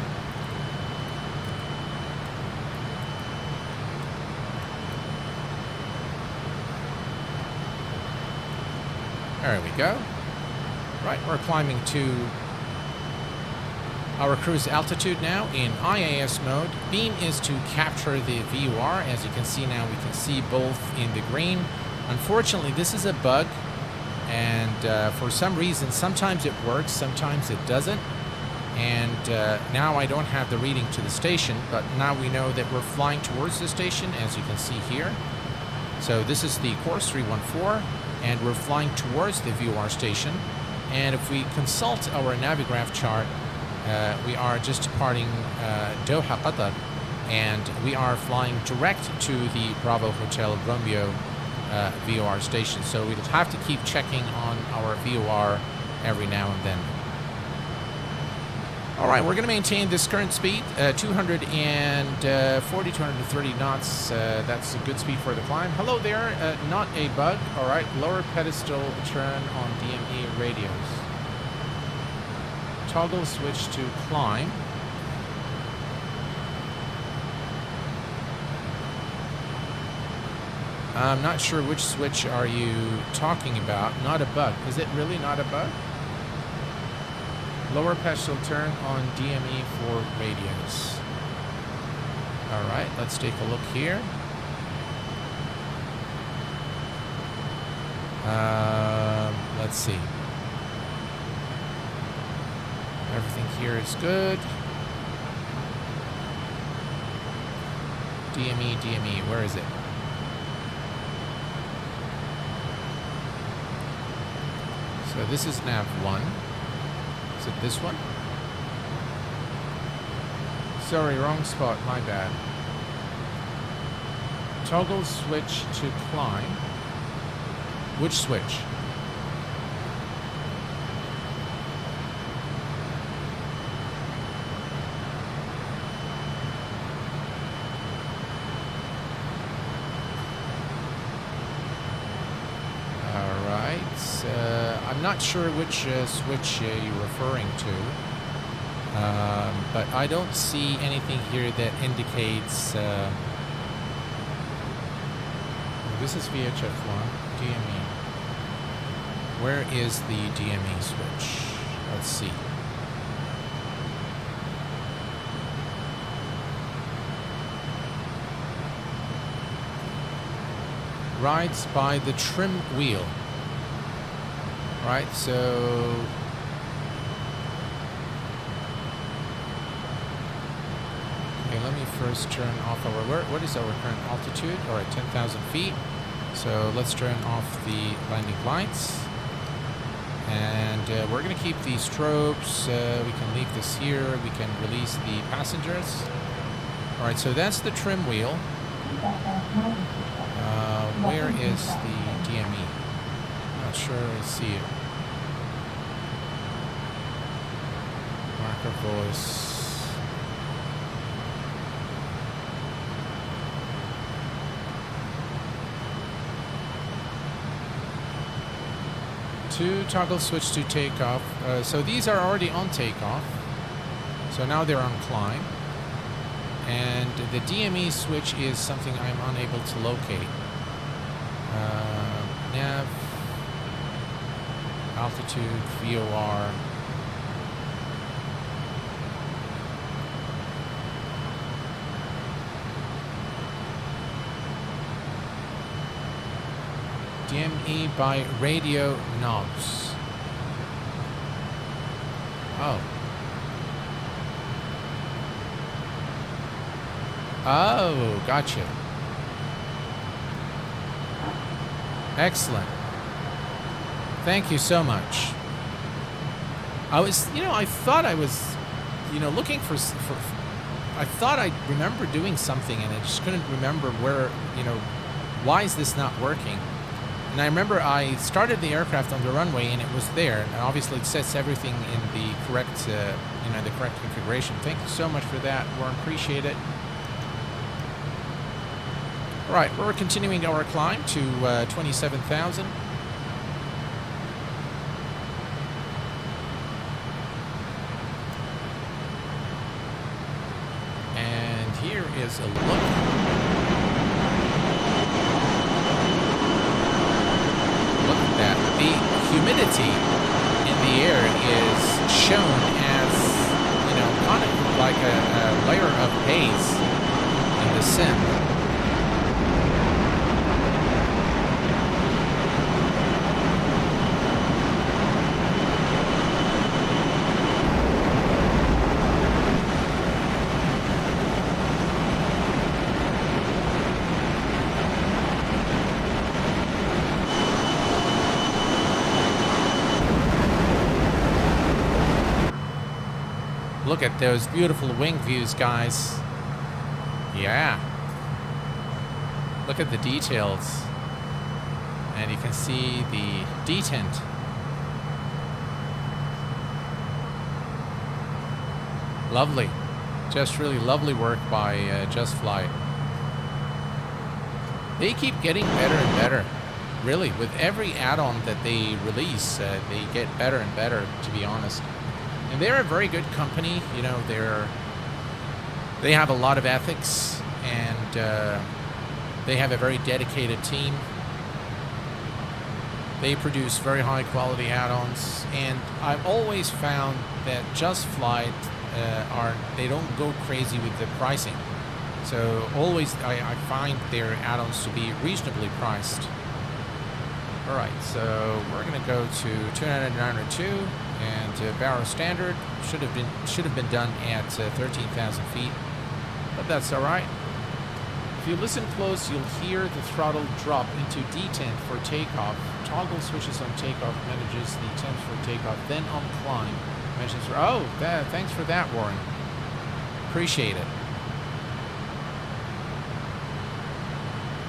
There we go. Right, we're climbing to our cruise altitude now in IAS mode. Beam is to capture the VOR. As you can see now, we can see both in the green. Unfortunately, this is a bug, and for some reason, sometimes it works, sometimes it doesn't. And now I don't have the reading to the station, but now we know that we're flying towards the station, as you can see here. So this is the course 314, and we're flying towards the VOR station. And if we consult our Navigraph chart, we are just departing Doha, Qatar, and we are flying direct to the Bravo Hotel Romeo VOR station. So we'll have to keep checking on our VOR every now and then. All right, we're going to maintain this current speed, 240, 230 knots. That's a good speed for the climb. Hello there, not a bug. All right, lower pedestal turn on DME radios. Toggle switch to climb. I'm not sure which switch are you talking about. Not a bug. Is it really not a bug? Lower pedestal turn on DME for radios. All right, let's take a look here. Let's see. Everything here is good. DME, where is it? So this is nav 1. Is it this one? Sorry, wrong spot, my bad. Toggle switch to climb. Which switch? I'm not sure which switch you're referring to, but I don't see anything here that indicates. This is VHF1, DME. Where is the DME switch? Let's see. Rides by the trim wheel. Right, so okay, let me first turn off our what is our current altitude? All right, 10,000 feet. So let's turn off the landing lights, and we're going to keep these strobes. We can leave this here. We can release the passengers. All right, so that's the trim wheel. Where is the DME? Not sure I see it. Marker voice. To toggle switch to takeoff. So these are already on takeoff. So now they're on climb. And the DME switch is something I'm unable to locate. Nav, altitude, VOR. DME by radio knobs. Oh. Oh, gotcha. Excellent. Thank you so much. I was, I thought I was, looking for I thought I remember doing something and I just couldn't remember where, why is this not working? And I remember I started the aircraft on the runway and it was there, and obviously it sets everything in the correct, the correct configuration. Thank you so much for that, Warren. Appreciate it. All right, we're continuing our climb to 27,000. And here is a look. The humidity in the air is shown as, kind of like a layer of haze in the sim. Look at those beautiful wing views, guys. Yeah. Look at the details. And you can see the detent. Lovely. Just really lovely work by JustFlight. They keep getting better and better. Really, with every add-on that they release, they get better and better, to be honest. And they're a very good company, they have a lot of ethics, and they have a very dedicated team. They produce very high quality add-ons, and I've always found that JustFlight they don't go crazy with the pricing. So always I find their add-ons to be reasonably priced. All right, so we're going to go to 202. And Barrow Standard should have been done at 13,000 feet, but that's all right. If you listen close, you'll hear the throttle drop into detent for takeoff. Toggle switches on takeoff manages the temps for takeoff, then on climb mentions. Oh, thanks for that, Warren. Appreciate it.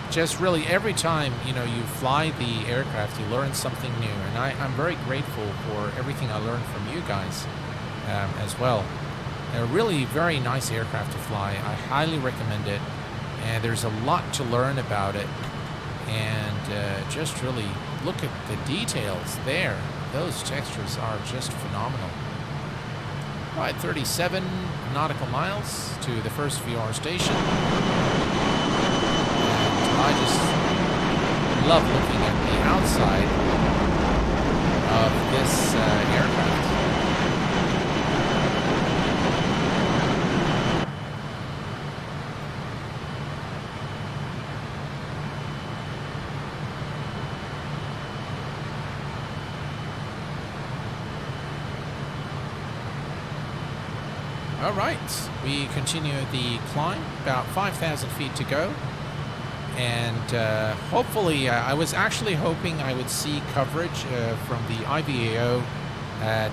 Just really every time you fly the aircraft, you learn something new, and I'm very grateful for everything I learned from you guys as well. A really very nice aircraft to fly. I highly recommend it, and there's a lot to learn about it, and just really look at the details there. Those textures are just phenomenal. All right, 37 nautical miles to the first VR station. I just love looking at the outside of this aircraft. All right, we continue the climb, about 5,000 feet to go. And hopefully, I was actually hoping I would see coverage from the IVAO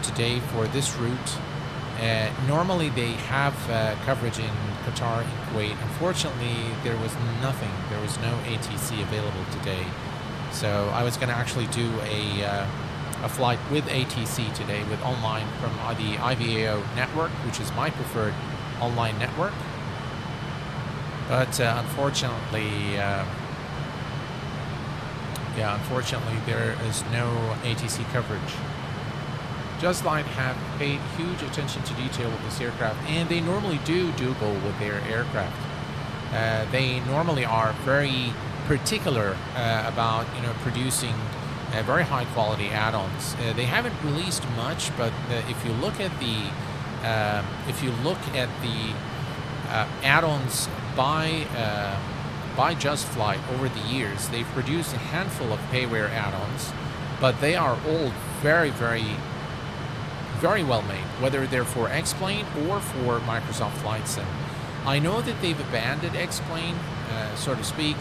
today for this route. Normally they have coverage in Qatar and Kuwait. Unfortunately, there was nothing. There was no ATC available today. So I was going to actually do a flight with ATC today, with online from the IVAO network, which is my preferred online network. But unfortunately, unfortunately, there is no ATC coverage. JustFlight have paid huge attention to detail with this aircraft, and they normally do Google with their aircraft. They normally are very particular about producing very high quality add-ons. They haven't released much, but if you look at the add-ons by JustFlight over the years, they've produced a handful of payware add-ons, but they are all very, very, very well made, whether they're for X-Plane or for Microsoft Flight Sim. I know that they've abandoned X-Plane, so to speak.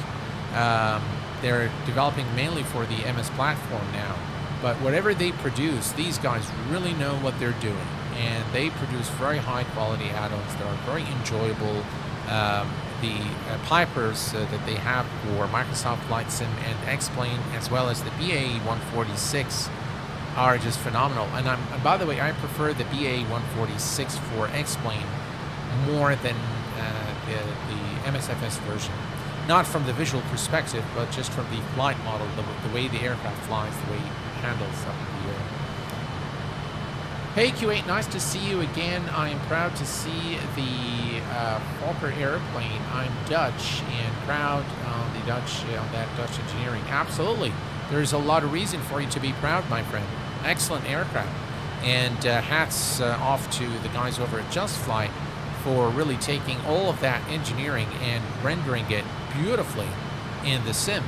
They're developing mainly for the MS platform now, but whatever they produce, these guys really know what they're doing, and they produce very high quality add-ons that are very enjoyable. The Pipers that they have for Microsoft Flight Sim and X-Plane, as well as the BAE 146, are just phenomenal. And by the way, I prefer the BAE 146 for X-Plane more than the MSFS version. Not from the visual perspective, but just from the flight model, the way the aircraft flies, the way it handles up in the air. Hey Q8, nice to see you again. I am proud to see the Fokker airplane. I'm Dutch and proud on the Dutch, on that Dutch engineering. Absolutely. There's a lot of reason for you to be proud, my friend. Excellent aircraft. And hats off to the guys over at JustFlight for really taking all of that engineering and rendering it beautifully in the sim.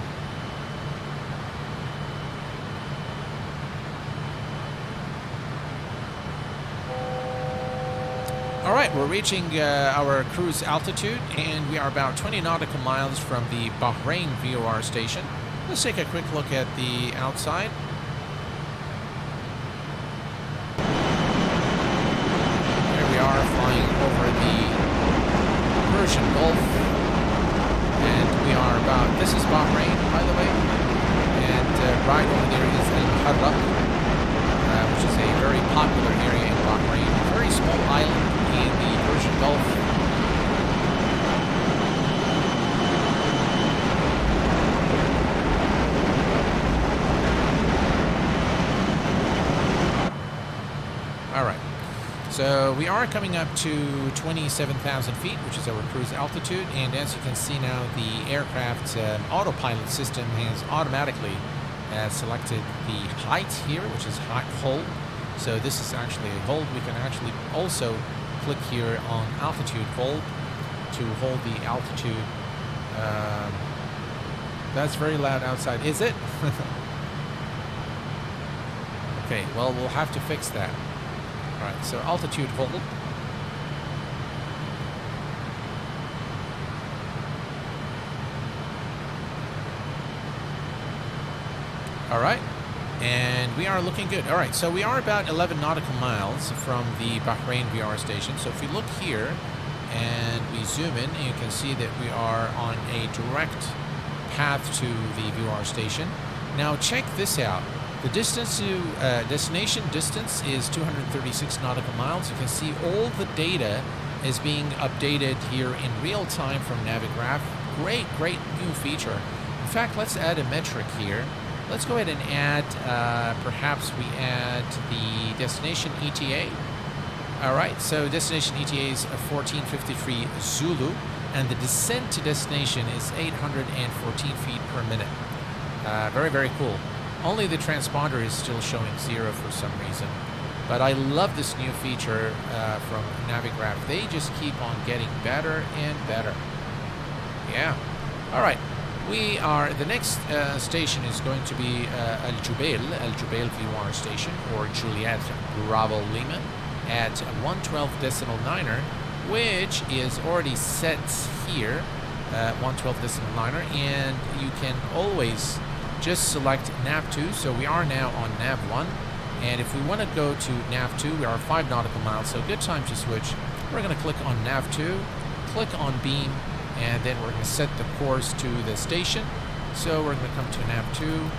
All right, we're reaching our cruise altitude, and we are about 20 nautical miles from the Bahrain VOR station. Let's take a quick look at the outside. Here we are flying over the Persian Gulf, and we are about, this is Bahrain, by the way, and right over there is Al Harraq, which is a very popular area in Bahrain, a very small island in the Persian Gulf. All right, so we are coming up to 27,000 feet, which is our cruise altitude, and as you can see now, the aircraft's autopilot system has automatically selected the height here, which is hold. So this is actually a hold. We can actually also click here on altitude hold to hold the altitude. That's very loud outside, is it? Okay, well, we'll have to fix that. All right, so altitude hold. All right, and we are looking good. All right, so we are about 11 nautical miles from the Bahrain VR station. So if we look here and we zoom in, you can see that we are on a direct path to the VR station. Now check this out. The distance to destination distance is 236 nautical miles. You can see all the data is being updated here in real time from Navigraph. Great new feature. In fact, let's add a metric here. Let's go ahead and add, perhaps we add the destination ETA. All right, so destination ETA is 1453 Zulu, and the descent to destination is 814 feet per minute. Very cool. Only the transponder is still showing 0 for some reason. But I love this new feature from Navigraph. They just keep on getting better and better. Yeah. All right. We are, the next station is going to be Al Jubail VR station, or Juliet Bravo Lima, at 112.9er, which is already set here, 112.9er, and you can always just select nav2. So we are now on nav1, and if we want to go to nav2, we are 5 nautical miles, so good time to switch. We're going to click on nav2, click on beam, and then we're going to set the course to the station. So we're going to come to nav2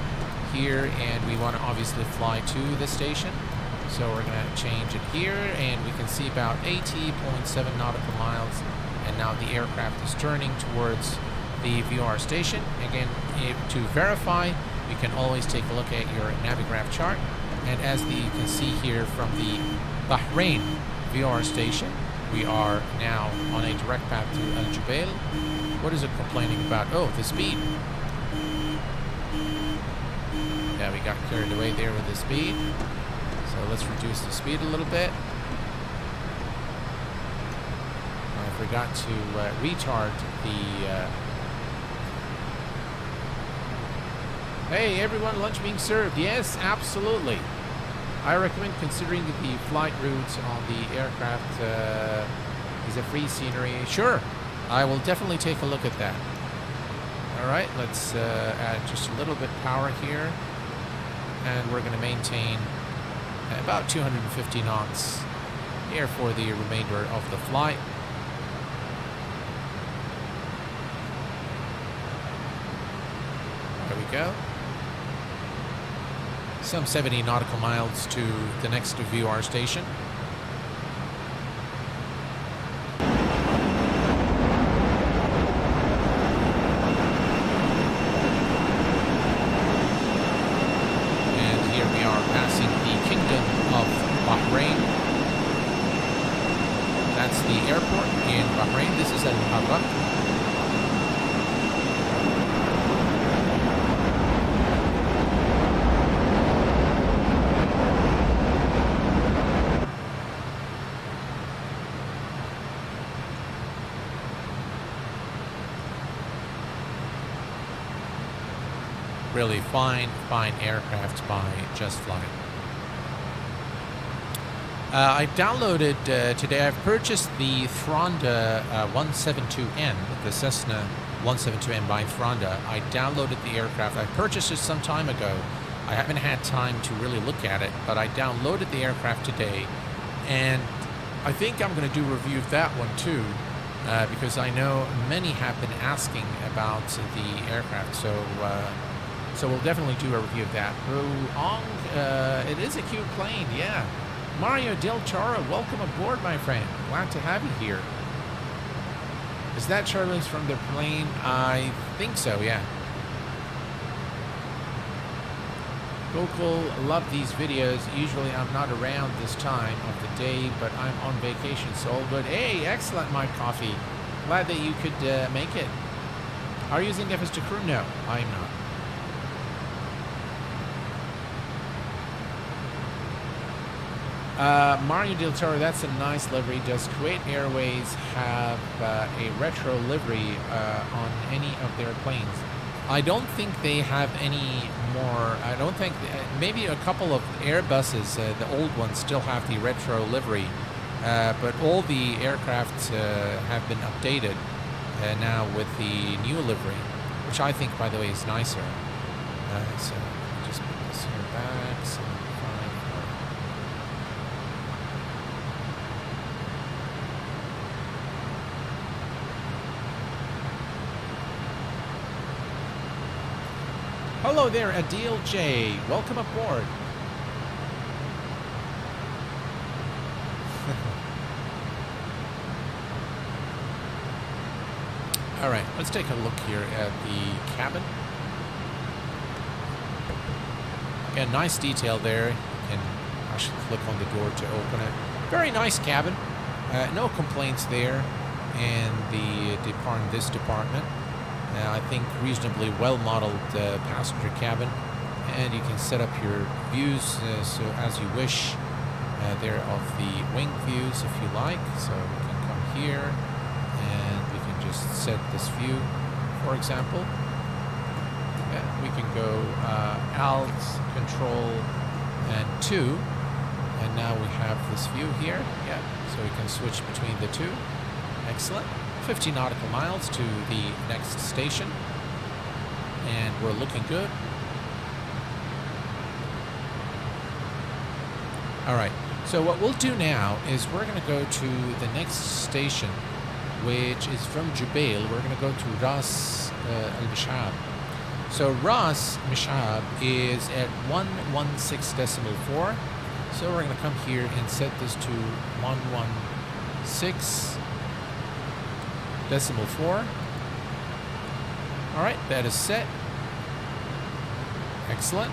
here, and we want to obviously fly to the station. So we're going to change it here, and we can see about 80.7 nautical miles. And now the aircraft is turning towards the VR station. Again, to verify, you can always take a look at your Navigraph chart. And as you can see here from the Bahrain VR station, we are now on a direct path to Al Jubail. What is it complaining about? Oh, the speed. Yeah, we got carried away there with the speed. So let's reduce the speed a little bit. I forgot to retard the... Hey, everyone, lunch being served. Yes, absolutely. I recommend considering the flight routes on the aircraft is a free scenery. Sure, I will definitely take a look at that. All right, let's add just a little bit power here. And we're going to maintain about 250 knots here for the remainder of the flight. There we go. Some 70 nautical miles to the next VR station. And here we are passing the Kingdom of Bahrain. That's the airport in Bahrain. This is Al-Harrah. Really fine aircraft by JustFlight. I've downloaded today. I've purchased the Thronda 172N, the Cessna 172N by Thronda. I downloaded the aircraft. I purchased it some time ago. I haven't had time to really look at it, but I downloaded the aircraft today, and I think I'm going to do a review of that one too, because I know many have been asking about the aircraft. So we'll definitely do a review of that. It is a cute plane, yeah. Mario Del Toro, welcome aboard, my friend. Glad to have you here. Is that Charlie's from the plane? I think so, yeah. Cool, love these videos. Usually I'm not around this time of the day, but I'm on vacation, so all good. Hey, excellent, my coffee. Glad that you could make it. Are you using FS2 Crew? No, I'm not. Mario Del Toro, that's a nice livery. Does Kuwait Airways have a retro livery on any of their planes? I don't think they have any more. I don't think, maybe a couple of Airbuses, the old ones, still have the retro livery. But all the aircraft have been updated now with the new livery, which I think, by the way, is nicer. So just put this here back. So hello there, Adil J. Welcome aboard. All right, let's take a look here at the cabin. Again, nice detail there. You can actually click on the door to open it. Very nice cabin. No complaints there in this department. I think reasonably well-modeled passenger cabin, and you can set up your views so as you wish there of the wing views if you like. So we can come here and we can just set this view, for example. Yeah, we can go Alt, Control, and 2, and now we have this view here. Yeah, so we can switch between the two. Excellent. 50 nautical miles to the next station, and we're looking good. All right, so what we'll do now is we're going to go to the next station, which is from Jubail. We're going to go to Ras Al-Mishab. So Ras Mishab is at 116.4. So we're going to come here and set this to 116.4. All right, that is set. Excellent.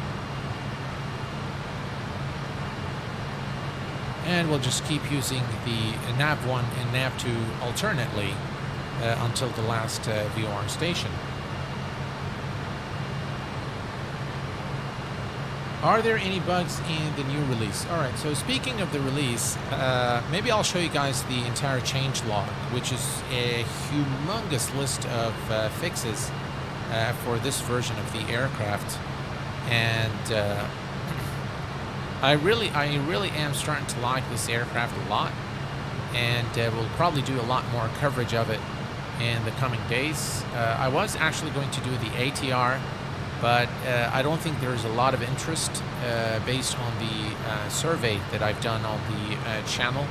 And we'll just keep using the nav1 and nav2 alternately until the last VOR station. Are there any bugs in the new release? All right, so speaking of the release, maybe I'll show you guys the entire change log, which is a humongous list of fixes for this version of the aircraft. And I really am starting to like this aircraft a lot, and we'll probably do a lot more coverage of it in the coming days. I was actually going to do the ATR, but I don't think there's a lot of interest based on the survey that I've done on the channel.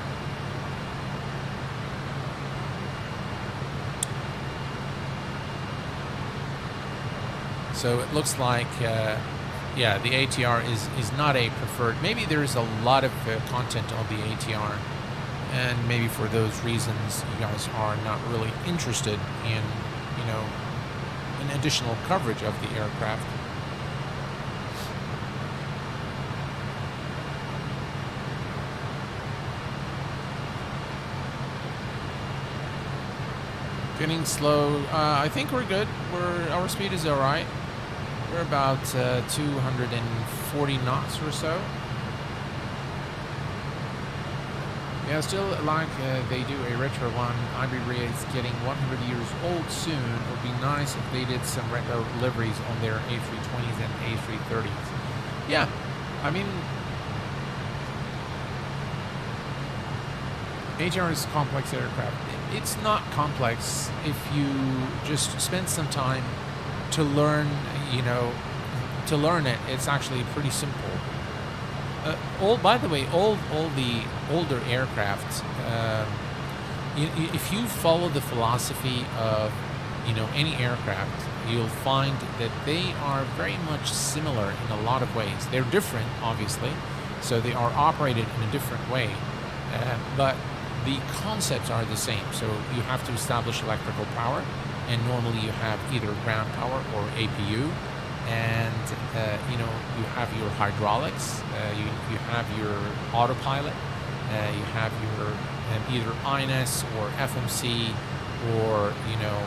So it looks like yeah, the ATR is not a preferred. Maybe there is a lot of content on the ATR, and maybe for those reasons you guys are not really interested in, you know, an additional coverage of the aircraft. Getting slow. I think we're good. Our speed is all right. We're about 240 knots or so. Yeah, still like they do a retro one. Ivory is getting 100 years old soon. It would be nice if they did some retro deliveries on their A320s and A330s. Yeah, I mean, ATR is a complex aircraft. It's not complex if you just spend some time to learn, you know, to learn it. It's actually pretty simple. By the way, all the older aircraft, if you follow the philosophy of, you know, any aircraft, you'll find that they are very much similar in a lot of ways. They're different, obviously, so they are operated in a different way, but the concepts are the same. So you have to establish electrical power, and normally you have either ground power or APU, and you know, you have your hydraulics, you have your autopilot, you have your either INS or FMC, or, you know,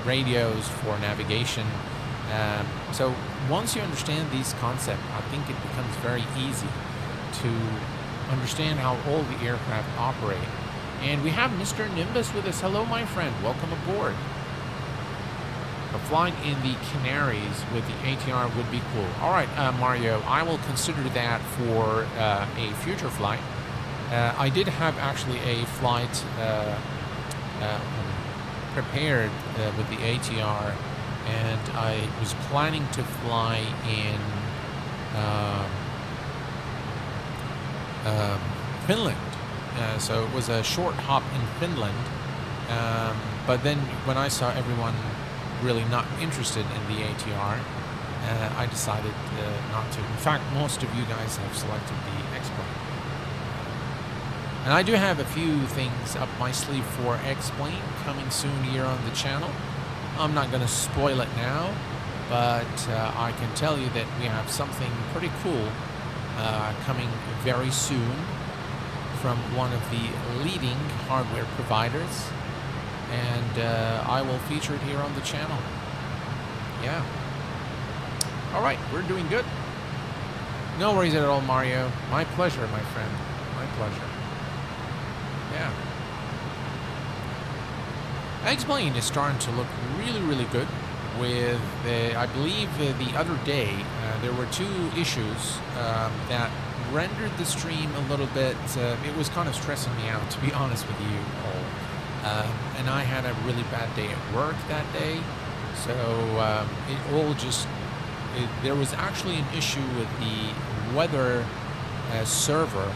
radios for navigation. So once you understand these concepts, I think it becomes very easy to understand how all the aircraft operate. And we have Mr. Nimbus with us. Hello, my friend. Welcome aboard. Flying in the Canaries with the ATR would be cool. All right, Mario, I will consider that for a future flight. I did have actually a flight prepared with the ATR, and I was planning to fly in Finland. So it was a short hop in Finland, but then when I saw everyone really not interested in the ATR, I decided not to. In fact, most of you guys have selected the X-Plane. And I do have a few things up my sleeve for X-Plane coming soon here on the channel. I'm not going to spoil it now, but I can tell you that we have something pretty cool coming very soon from one of the leading hardware providers, and I will feature it here on the channel. Yeah. All right, we're doing good. No worries at all, Mario. My pleasure, my friend. My pleasure. Yeah. X-Plane is starting to look really, really good. With, I believe the other day, there were two issues that rendered the stream a little bit, it was kind of stressing me out, to be honest with you all. And I had a really bad day at work that day, so it all just, there was actually an issue with the weather server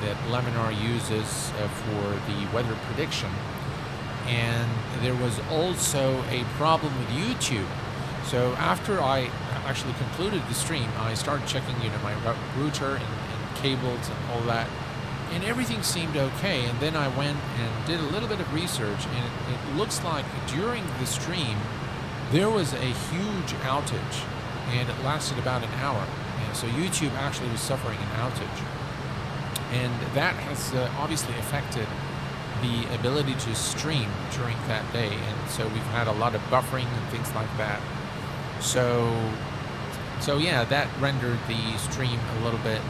that Laminar uses for the weather prediction. and there was also a problem with YouTube. So after I actually concluded the stream, I started checking, my router and cables and all that, and everything seemed okay. And then I went and did a little bit of research, and it looks like during the stream there was a huge outage, and it lasted about an hour. And so YouTube actually was suffering an outage, and that has obviously affected the ability to stream during that day. And so we've had a lot of buffering and things like that. So yeah, that rendered the stream a little bit.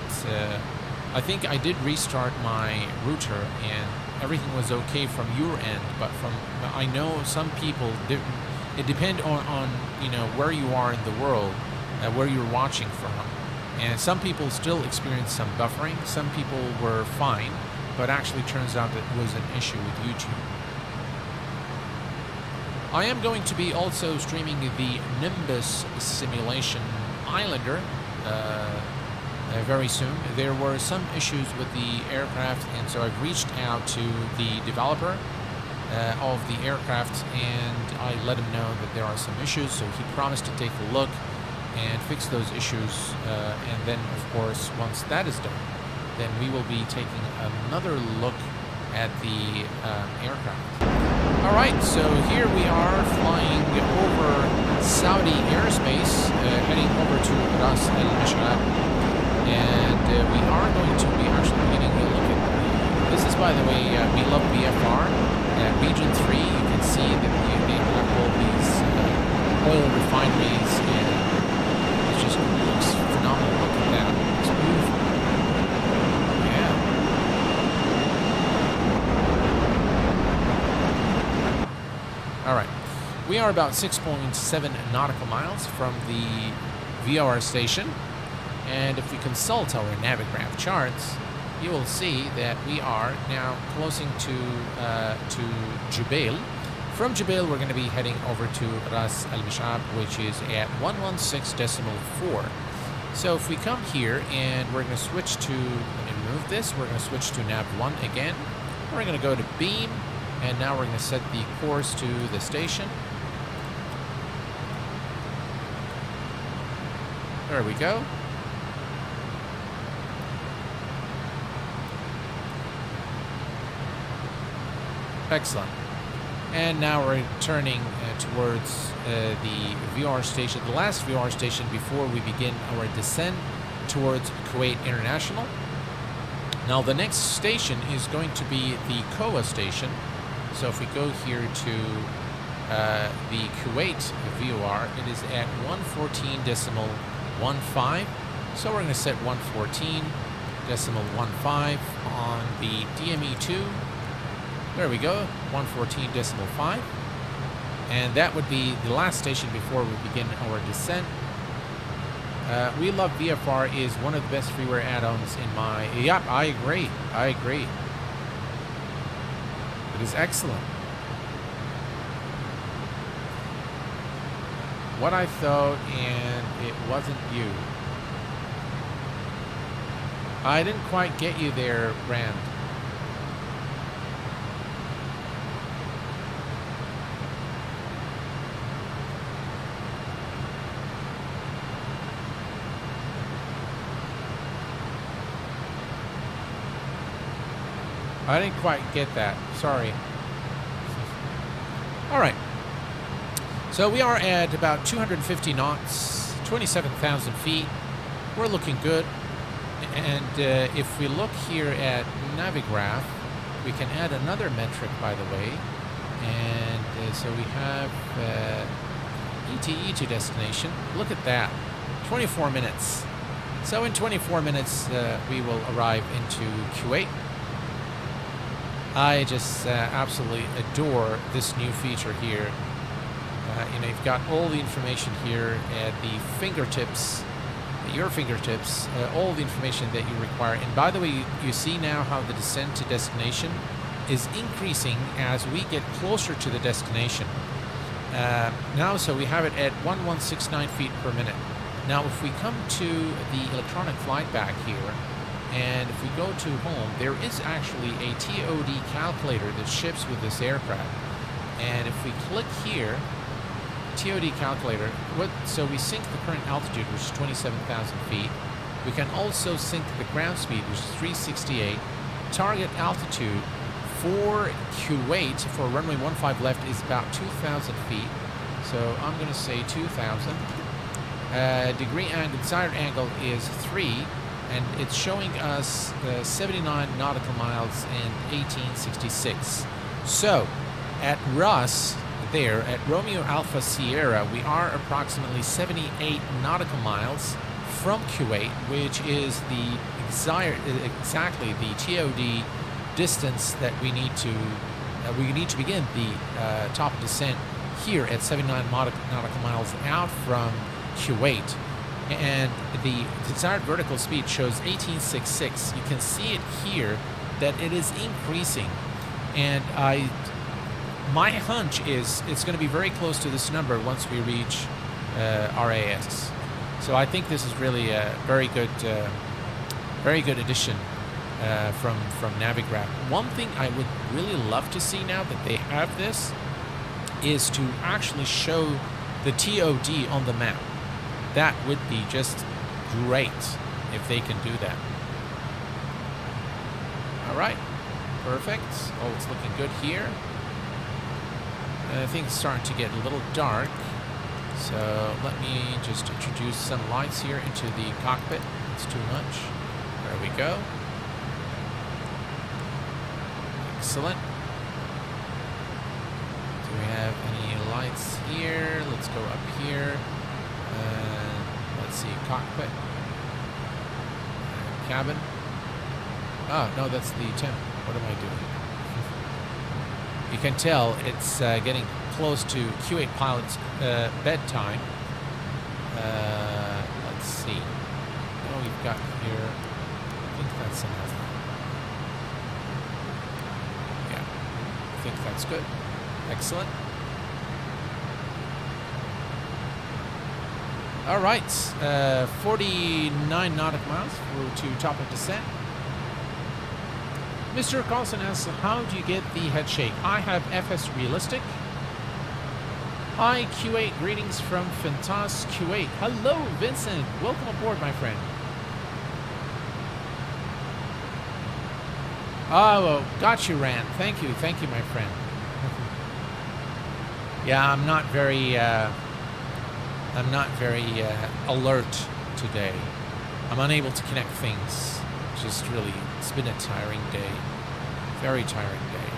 I think I did restart my router and everything was okay from your end, but I know some people it depends on where you are in the world, where you're watching from, and some people still experience some buffering. Some people were fine, but actually turns out that it was an issue with YouTube. I am going to be also streaming the Nimbus simulation Islander very soon. There were some issues with the aircraft, and so I've reached out to the developer of the aircraft, and I let him know that there are some issues, so he promised to take a look and fix those issues, and then of course once that is done, then we will be taking another look at the aircraft. Alright, so here we are flying over Saudi airspace, heading over to Ras Al Mash'ad, and we are going to be actually getting a look at this is, by the way, we love VFR. Region 3, you can see that they have all these oil refineries, and it just looks phenomenal. Look at that. It's beautiful. Yeah. All right. We are about 6.7 nautical miles from the VOR station, and if we consult our Navigraph charts, you will see that we are now closing to Jubail. From Jubail, we're going to be heading over to Ras Al Mash'ad, which is at 116.4. So if we come here and we're going to switch to, let me remove this, we're going to switch to nav 1 again. We're going to go to beam, and now we're going to set the course to the station. There we go. Excellent. And now we're turning towards the VR station, the last VR station before we begin our descent towards Kuwait International. Now the next station is going to be the Koa station. So if we go here to the Kuwait VOR, it is at 114.15. So we're going to set 114.15 on the DME2. There we go, 114.5. And that would be the last station before we begin our descent. We Love VFR is one of the best freeware add-ons in my... Yep, I agree. I agree. It is excellent. What I thought, and it wasn't you. I didn't quite get you there, Rand. I didn't quite get that. Sorry. All right. So we are at about 250 knots, 27,000 feet. We're looking good. And if we look here at Navigraph, we can add another metric, by the way. And so we have ETE to destination. Look at that. 24 minutes. So in 24 minutes, we will arrive into Kuwait. I just absolutely adore this new feature here. You've got all the information here at the fingertips, at your fingertips, all the information that you require. And by the way, you see now how the descent to destination is increasing as we get closer to the destination. Now, so we have it at 1169 feet per minute. Now, if we come to the electronic flight back here, and if we go to home, there is actually a TOD calculator that ships with this aircraft. And if we click here, TOD calculator, so we sync the current altitude, which is 27,000 feet. We can also sync the ground speed, which is 368. Target altitude for Kuwait, for runway 15 left, is about 2,000 feet. So I'm going to say 2,000. Degree angle, desired angle is 3, and it's showing us 79 nautical miles in 1866. So at Russ, there at Romeo Alpha Sierra, we are approximately 78 nautical miles from Kuwait, which is the exactly the TOD distance that we need to begin the top descent here at 79 nautical miles out from Kuwait. And the desired vertical speed shows 1866. You can see it here that it is increasing, and my hunch is it's going to be very close to this number once we reach RAS. So I think this is really a very good addition from Navigraph. One thing I would really love to see now that they have this is to actually show the TOD on the map. That would be just great if they can do that. All right, perfect. Oh, it's looking good here. I think it's starting to get a little dark. So let me just introduce some lights here into the cockpit. It's too much. There we go. Excellent. Do we have any lights here? Let's go up here. Let's see, cockpit. Cabin. Oh, no, that's the temp. What am I doing? You can tell it's getting close to Q8 Pilot's bedtime. Let's see. Oh, we've got here. I think that's enough. Yeah, I think that's good. Excellent. All right, 49 nautical miles to top of descent. Mr. Carlson asks, how do you get the head shake? I have FS Realistic. Hi, Q8, greetings from Fantas, Kuwait. Hello, Vincent. Welcome aboard, my friend. Oh, got you, Rand. Thank you, my friend. Yeah, I'm not very alert today. I'm unable to connect things. Just really, it's been a tiring day. Very tiring day.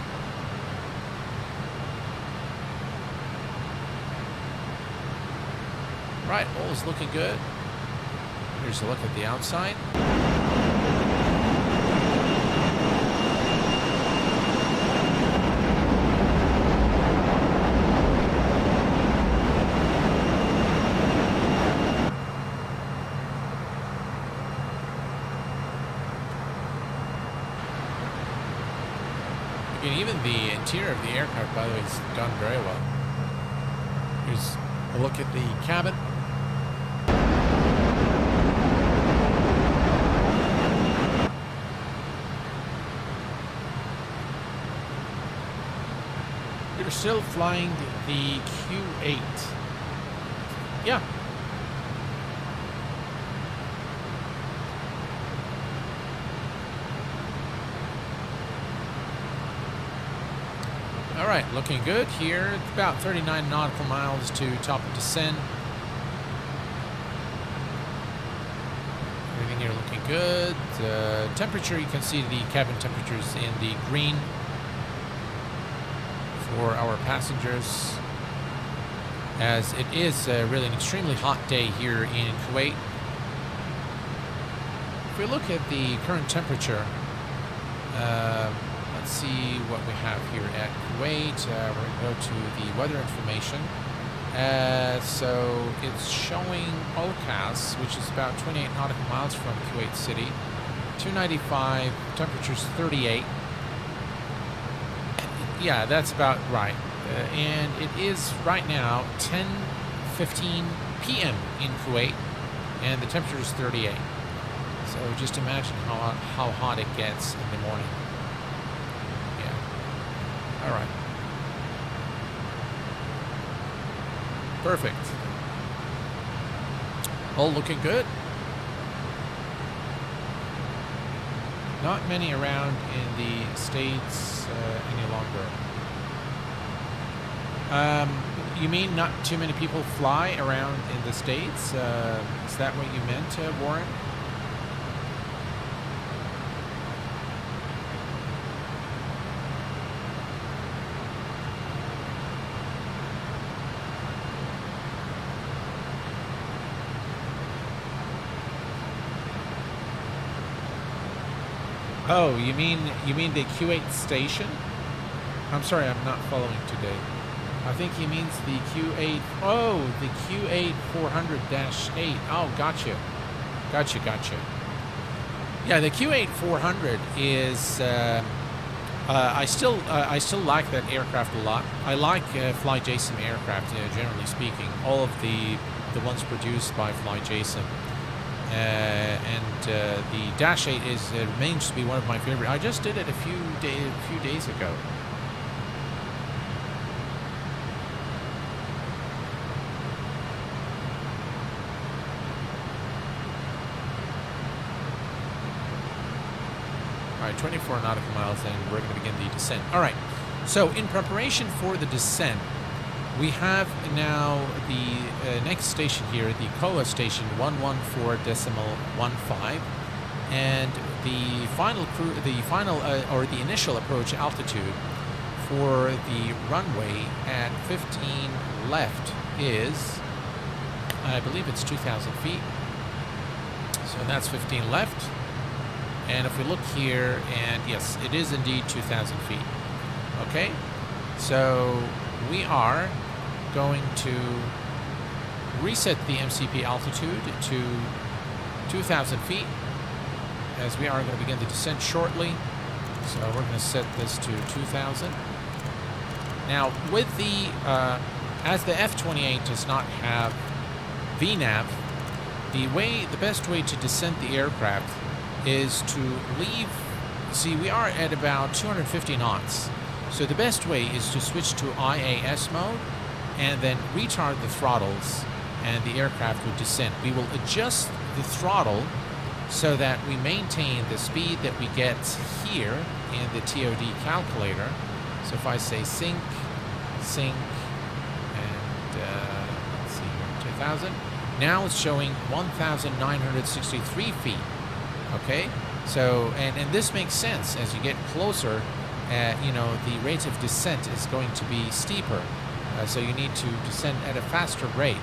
Right, all is looking good. Here's a look at the outside. Even the interior of the aircraft, by the way, is done very well. Here's a look at the cabin. We're still flying the Q8. Yeah. All right, looking good here. It's about 39 nautical miles to top of descent. Everything here looking good. Temperature, you can see the cabin temperatures in the green for our passengers, as it is really an extremely hot day here in Kuwait. If we look at the current temperature, let's see what we have here at Kuwait. We're going to go to the weather information. So it's showing overcast, which is about 28 nautical miles from Kuwait City. 295, temperature's 38. Yeah, that's about right. And it is right now 10:15 p.m. in Kuwait, and the temperature is 38. So just imagine how hot it gets in the morning. Yeah. All right. Perfect. All looking good. Not many around in the States any longer. You mean not too many people fly around in the States? Is that what you meant, Warren? Oh, you mean the Q8 station? I'm sorry, I'm not following today. I think he means the Q8. Oh, the Q8 400-8. Oh, gotcha. Yeah, the Q8 400 is. I still like that aircraft a lot. I like FlyJSON aircraft, generally speaking. All of the ones produced by FlyJSON. And the Dash 8 remains to be one of my favorite. I just did it a few days ago. All right, 24 nautical miles, and we're going to begin the descent. All right, so in preparation for the descent, we have now the next station here, the COA station 114.15, and the the initial approach altitude for the runway at 15 left is, I believe it's 2,000 feet. So that's 15 left. And if we look here, and yes, it is indeed 2,000 feet. Okay, so we are going to reset the MCP altitude to 2,000 feet, as we are going to begin the descent shortly. So we're going to set this to 2,000. Now, with the as the F28 does not have VNAV, the best way to descent the aircraft is to leave. See, we are at about 250 knots. So the best way is to switch to IAS mode and then retard the throttles, and the aircraft will descend. We will adjust the throttle so that we maintain the speed that we get here in the TOD calculator. So if I say sync, and let's see here, 2,000. Now it's showing 1,963 feet. Okay, so and this makes sense. As you get closer, the rate of descent is going to be steeper, so you need to descend at a faster rate.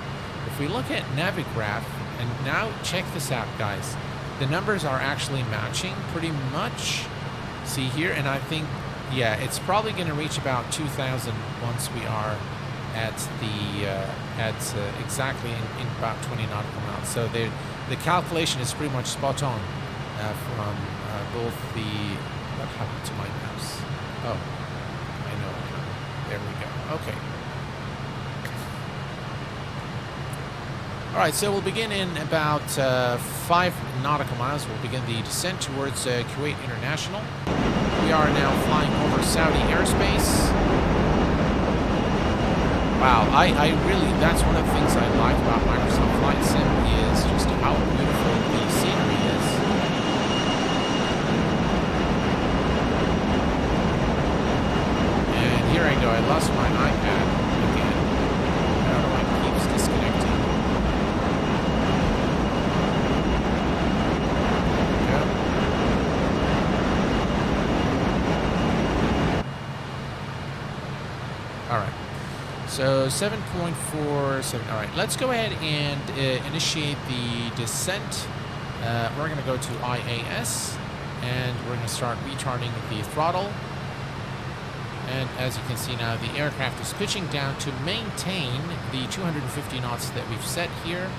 If we look at Navigraph, and now check this out, guys, the numbers are actually matching pretty much. See here, and I think, yeah, it's probably going to reach about 2,000 once we are at the exactly in about 20 nautical miles. So the calculation is pretty much spot on. From both the... What happened to my mouse? Oh, I know. There we go. Okay. All right, so we'll begin in about 5 nautical miles. We'll begin the descent towards Kuwait International. We are now flying over Saudi airspace. Wow, I really... That's one of the things I like about Microsoft Flight Sim is just how beautiful the scenery is. Here I go, I lost my iPad again. How do I keep disconnecting? There we go. Alright. So 7.47. Alright, let's go ahead and initiate the descent. We're going to go to IAS, and we're going to start retarding the throttle. And as you can see now, the aircraft is pitching down to maintain the 250 knots that we've set here.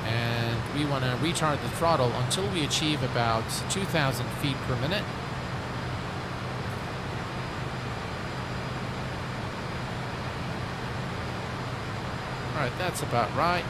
And we want to retard the throttle until we achieve about 2,000 feet per minute. All right, that's about right.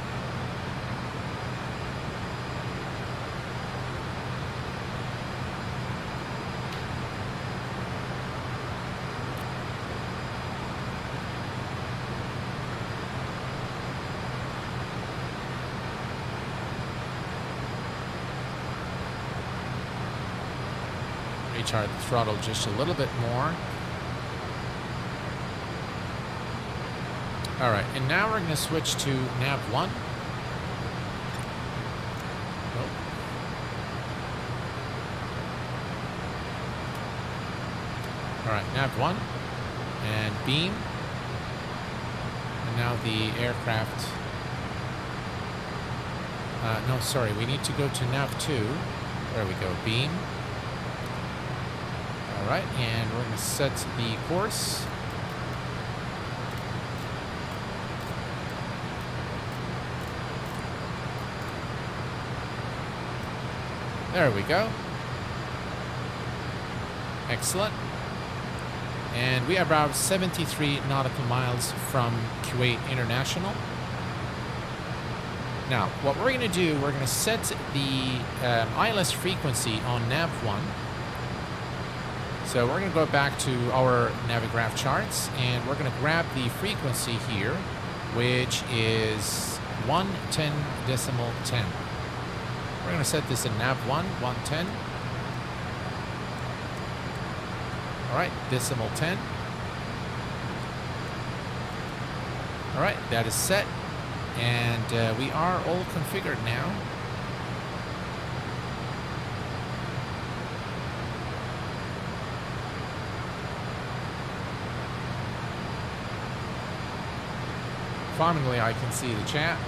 retard the throttle just a little bit more. All right, and now we're going to switch to nav 1. All right, nav 1 and beam. And now the aircraft. No, sorry, we need to go to nav 2. There we go, beam. All right, and we're going to set the course. There we go. Excellent. And we are about 73 nautical miles from Kuwait International. Now, what we're going to do, we're going to set the ILS frequency on nav 1. So we're going to go back to our Navigraph charts, and we're going to grab the frequency here, which is 110.10. We're going to set this in nav 1, 110. All right, decimal 10. All right, that is set. And we are all configured now. Finally, I can see the chat.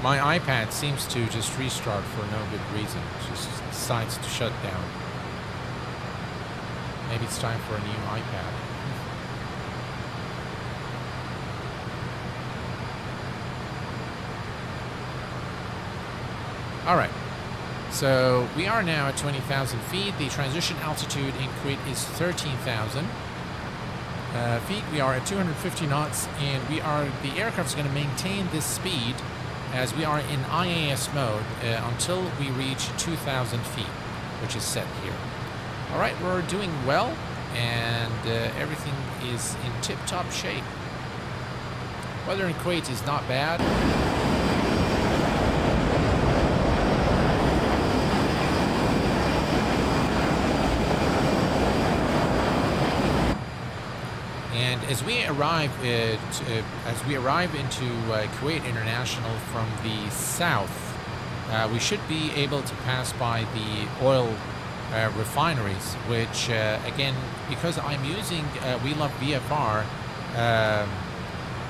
My iPad seems to just restart for no good reason. It just decides to shut down. Maybe it's time for a new iPad. All right. So we are now at 20,000 feet. The transition altitude in Kuwait is 13,000 feet. We are at 250 knots, and the aircraft is going to maintain this speed as we are in IAS mode until we reach 2,000 feet, which is set here. All right, we're doing well, and everything is in tip-top shape. Weather in Kuwait is not bad. And as we arrive into Kuwait International from the south, we should be able to pass by the oil refineries, which again, because I'm using We Love VFR,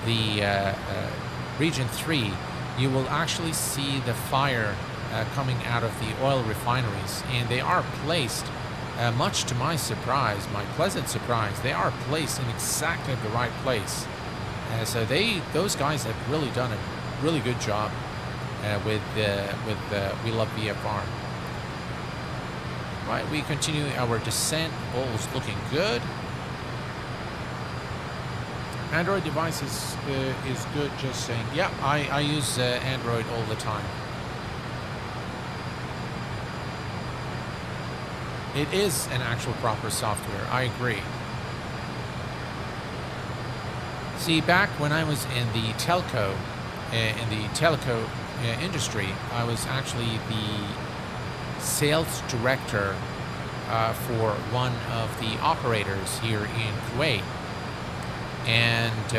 the Region 3, you will actually see the fire coming out of the oil refineries, and they are placed. Much to my surprise, my pleasant surprise, they are placed in exactly the right place. So those guys have really done a really good job with We Love VFR. Right, we continue our descent. All is looking good. Android device is good. Just saying. Yeah, I use Android all the time. It is an actual proper software, I agree. See, back when I was in the telco industry, I was actually the sales director for one of the operators here in Kuwait. And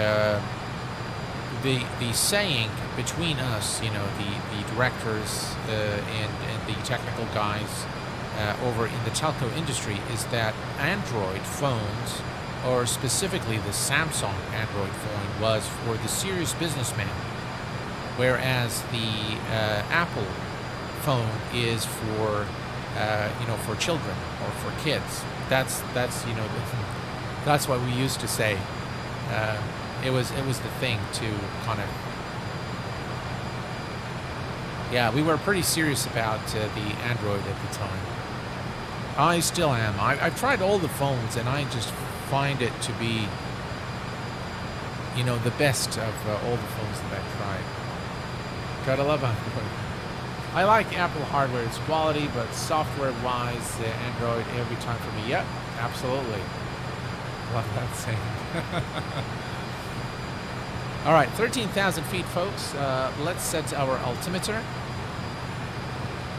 the saying between us, you know, the directors and the technical guys over in the telco industry is that Android phones, or specifically the Samsung Android phone, was for the serious businessman, whereas the Apple phone is for for children or for kids. That's that's what we used to say. It was the thing to kind of. Yeah, we were pretty serious about the Android at the time. I still am. I've tried all the phones, and I just find it to be, the best of all the phones that I've tried. Gotta love Android. I like Apple hardware. It's quality, but software-wise, Android every time for me. Yep. Absolutely. Love that saying. All right, 13,000 feet, folks. Let's set our altimeter.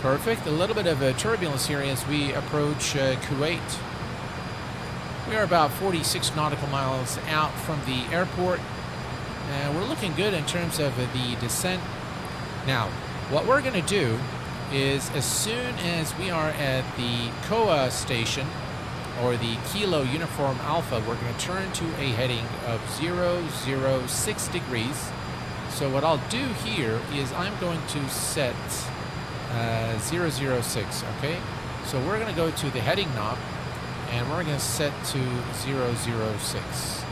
Perfect. A little bit of a turbulence here as we approach Kuwait. We are about 46 nautical miles out from the airport. We're looking good in terms of the descent. Now, what we're going to do is as soon as we are at the Koa station, or the Kilo Uniform Alpha, we're going to turn to a heading of 006 degrees. So what I'll do here is I'm going to set 006, okay? So we're going to go to the heading knob, and we're going to set to 006.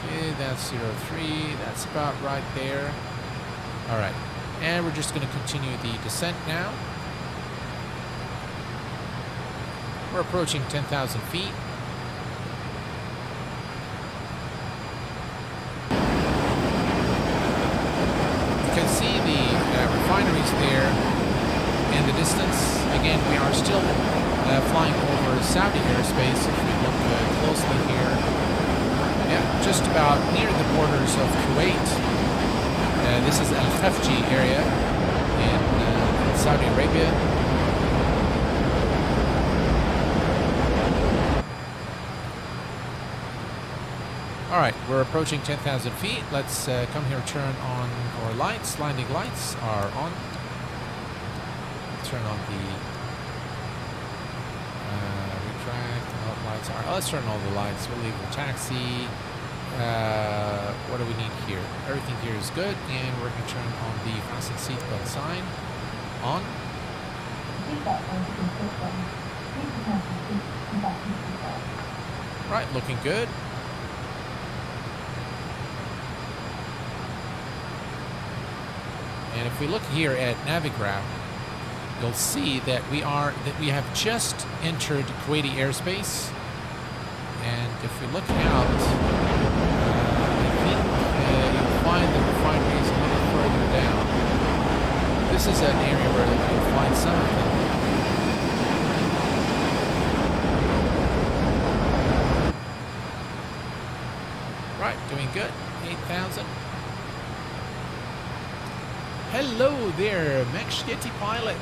Okay, that's 03, that's about right there. All right, and we're just going to continue the descent now. We're approaching 10,000 feet. You can see the refineries there in the distance. Again, we are still flying over Saudi airspace if we look closely here. Yeah, just about near the borders of Kuwait. This is Al Khafji area in Saudi Arabia. All right, we're approaching 10,000 feet. Let's come here, turn on our lights. Landing lights are on. Turn on the retract. All lights are. Let's turn all the lights. We'll leave the taxi. What do we need here? Everything here is good, and we're going to turn on the fasten seatbelt sign. On. Right, looking good. And if we look here at Navigraph, you'll see that we have just entered Kuwaiti airspace. And if we look out, I think you'll find the refineries a little further down. This is an area where you'll find some of them. Right, doing good. 8,000. Hello there, JustFlight.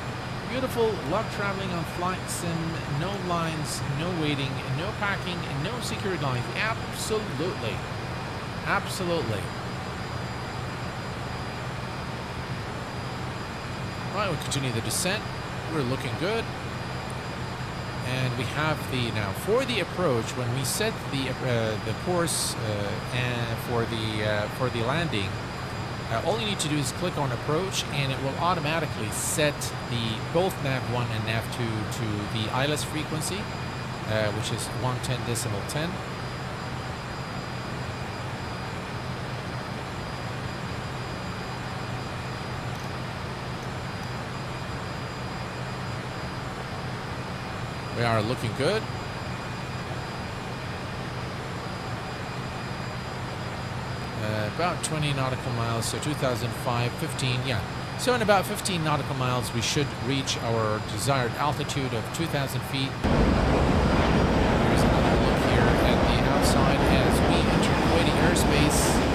Beautiful, love traveling on flights and no lines, no waiting, no packing, no security lines. Absolutely. Absolutely. Right, we'll continue the descent. We're looking good. And we have now for the approach, when we set the course and for the landing, all you need to do is click on approach, and it will automatically set both nav1 and nav2 to the ILS frequency, which is 110.10. We are looking good. About 20 nautical miles, so 15, yeah. So in about 15 nautical miles, we should reach our desired altitude of 2,000 feet. Here's another look here at the outside as we enter Kuwaiti airspace.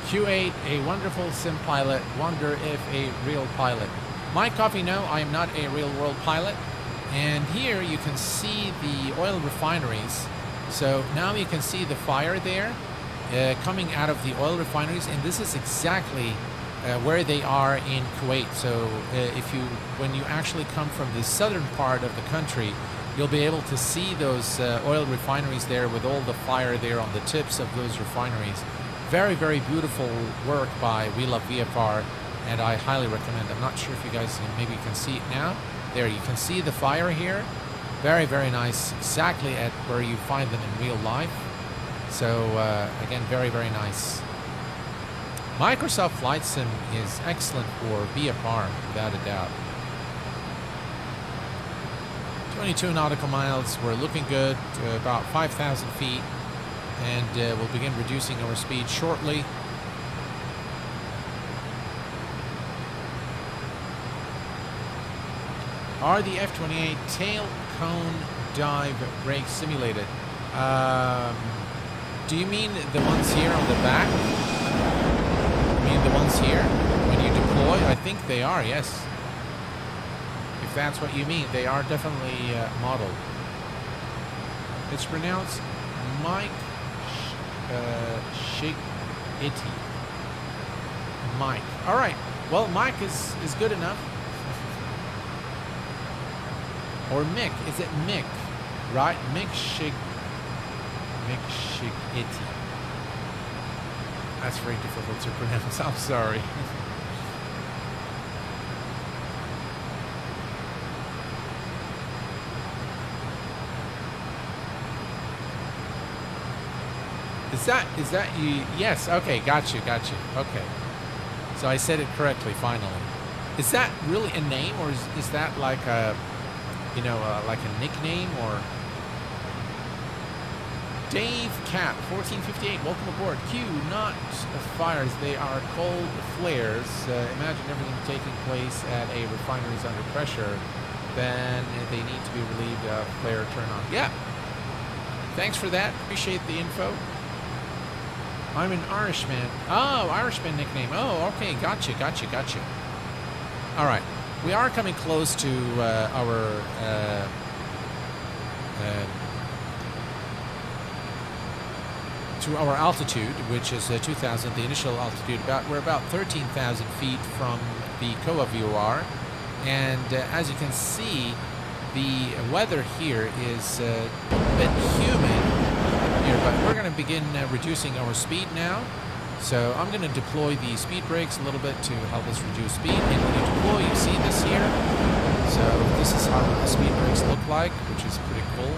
Q8, a wonderful sim pilot, wonder if a real pilot. My coffee, no, I am not a real world pilot. And here you can see the oil refineries. So now you can see the fire there coming out of the oil refineries, and this is exactly where they are in Kuwait. So when you actually come from the southern part of the country, you'll be able to see those oil refineries there with all the fire there on the tips of those refineries. Very, very beautiful work by We Love VFR, and I highly recommend. I'm not sure if you guys maybe can see it now. There, you can see the fire here. Very, very nice, exactly at where you find them in real life. So, again, very, very nice. Microsoft Flight Sim is excellent for VFR, without a doubt. 22 nautical miles. We're looking good. About 5,000 feet. And we'll begin reducing our speed shortly. Are the F28 tail cone dive brakes simulated? Do you mean the ones here on the back? You mean the ones here when you deploy? I think they are, yes. If that's what you mean, they are definitely modeled. It's pronounced Mike Shig-Itty. Mike. All right. Well, Mike is good enough. Or Mick. Is it Mick? Right? Mick Shig-Itty. That's very difficult to pronounce. I'm sorry. Is that you? Yes. Okay. Got you. Okay. So I said it correctly finally. Is that really a name, or is that like a, you know, like a nickname? Or Dave Cap 1458, welcome aboard. Q, not fires, they are cold flares. Imagine everything taking place at a refinery is under pressure. Then they need to be relieved of flare turn on. Yeah. Thanks for that. Appreciate the info. I'm an Irishman. Oh, Irishman nickname. Oh, okay. Gotcha. All right. We are coming close to our altitude, which is 2,000. The initial altitude. We're about 13,000 feet from the Koa VOR, and as you can see, the weather here is a bit humid here. But we're going to begin reducing our speed now. So I'm going to deploy the speed brakes a little bit to help us reduce speed. And when you deploy, you see this here. So this is how the speed brakes look like, which is pretty cool.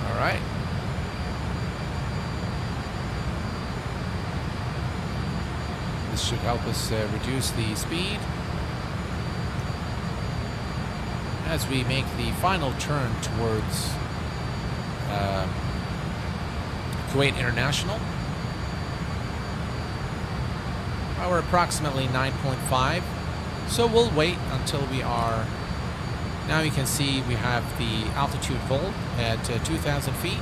All right. This should help us reduce the speed as we make the final turn towards Kuwait International. We're approximately 9.5, so we'll wait until we are. Now you can see we have the altitude hold at 2,000 feet,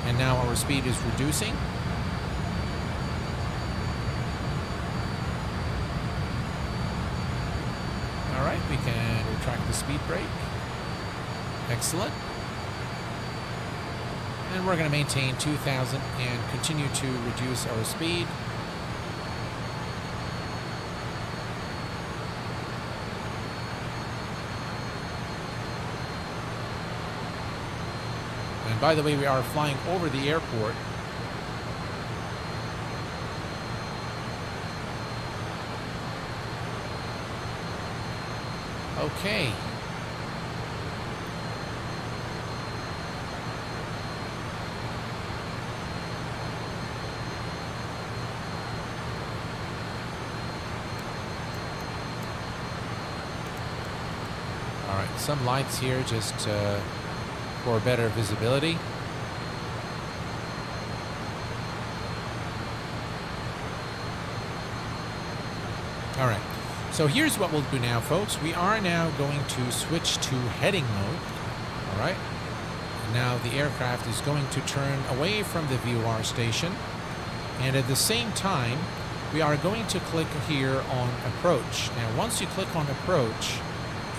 and now our speed is reducing. All right, we can retract the speed brake. Excellent. And we're going to maintain 2,000 and continue to reduce our speed. And by the way, we are flying over the airport. Okay. All right, some lights here just for better visibility. All right, so here's what we'll do now, folks. We are now going to switch to heading mode. All right, now the aircraft is going to turn away from the VOR station, and at the same time we are going to click here on approach. Now once you click on approach,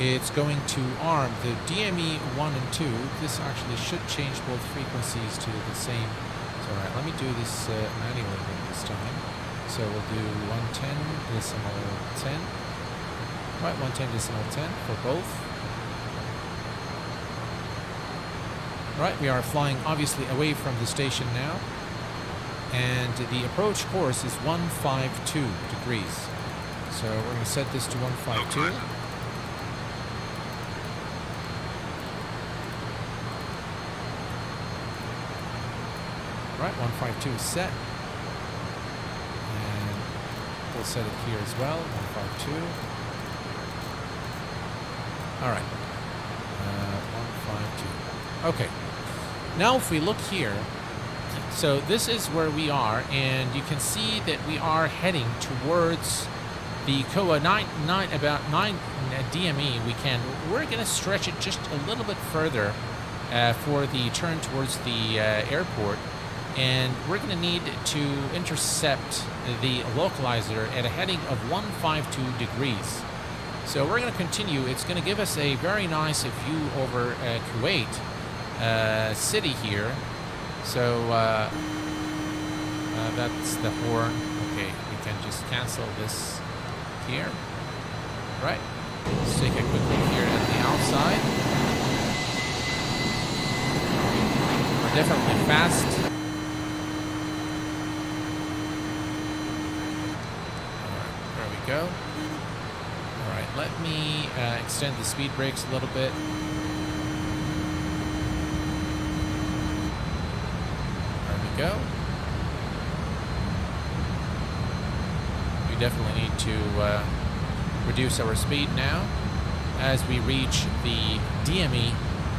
it's going to arm the DME 1 and 2. This actually should change both frequencies to the same. So, all right, let me do this manually this time. So we'll do 110.10. Right, 110.10 for both. Right, we are flying obviously away from the station now. And the approach course is 152 degrees. So we're going to set this to 152. Right, 152 is set. And we'll set it here as well, 152. All right, 152. Okay, now if we look here, so this is where we are, and you can see that we are heading towards the Koa 9 about 9 DME. We're going to stretch it just a little bit further for the turn towards the airport, and we're going to need to intercept the localizer at a heading of 152 degrees. So we're going to continue. It's going to give us a very nice view over Kuwait city here. So that's the horn. Okay, we can just cancel this here. Right. Let's take a quick look here at the outside. We're definitely fast. There we go. All right, let me extend the speed brakes a little bit. Go. We definitely need to reduce our speed now as we reach the DME.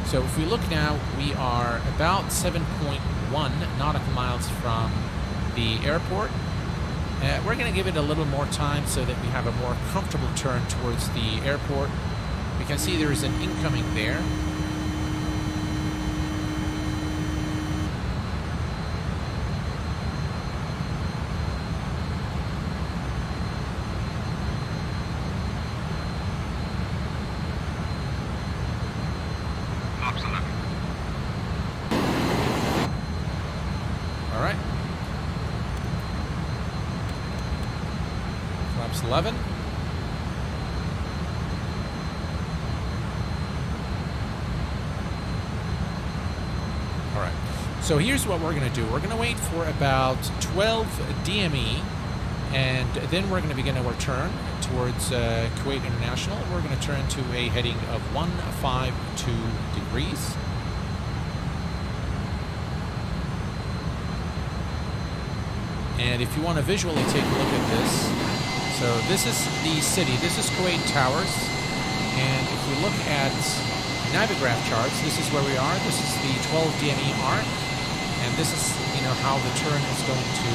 So if we look now, we are about 7.1 nautical miles from the airport. We're going to give it a little more time so that we have a more comfortable turn towards the airport. We can see there is an incoming there. All right. Flaps 11. All right. So here's what we're going to do. We're going to wait for about 12 DME, and then we're going to begin our turn towards Kuwait International. We're going to turn to a heading of 152 degrees. And if you want to visually take a look at this, so this is the city. This is Kuwait Towers. And if we look at Navigraph charts, this is where we are. This is the 12 DME arc. And this is, how the turn is going to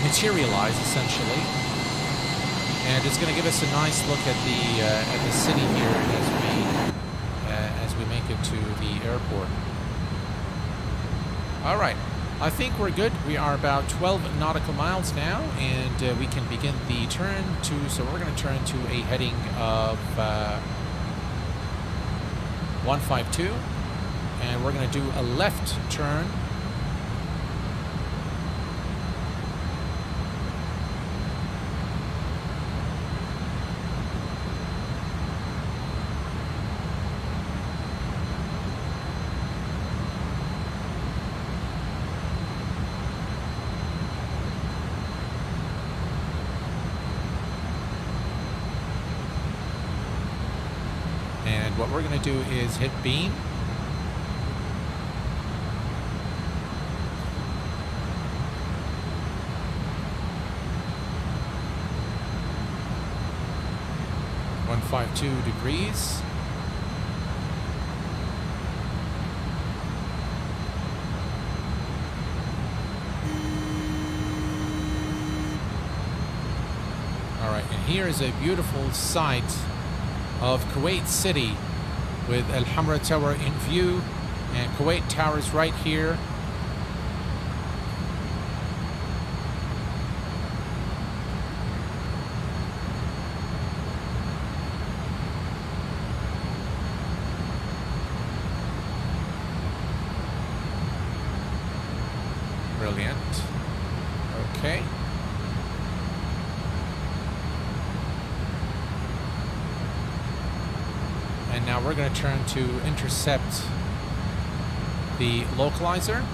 materialize, essentially. And it's going to give us a nice look at the city here as we make it to the airport. All right. I think we're good. We are about 12 nautical miles now, and we can begin the turn so we're going to turn to a heading of 152, and we're going to do a left turn. And what we're going to do is hit beam. (152 degrees). All right, and here is a beautiful sight of Kuwait City with Al Hamra Tower in view, and Kuwait Towers right here. Brilliant. Okay. And now we're going to turn to intercept the localizer.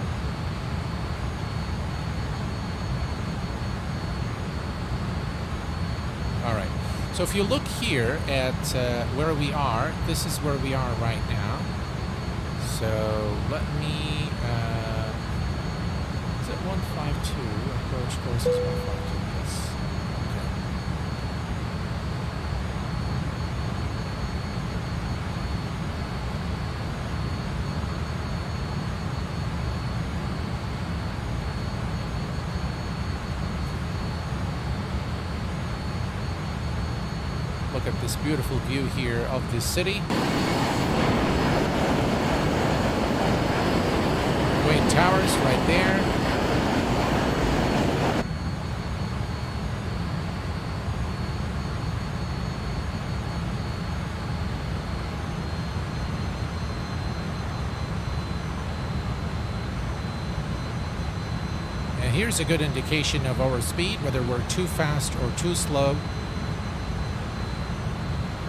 All right. So if you look here at where we are, this is where we are right now. So let me, is it 152? Approach course is 152, yes. Look at this beautiful view here of the city. Kuwait Towers right there. And here's a good indication of our speed, whether we're too fast or too slow.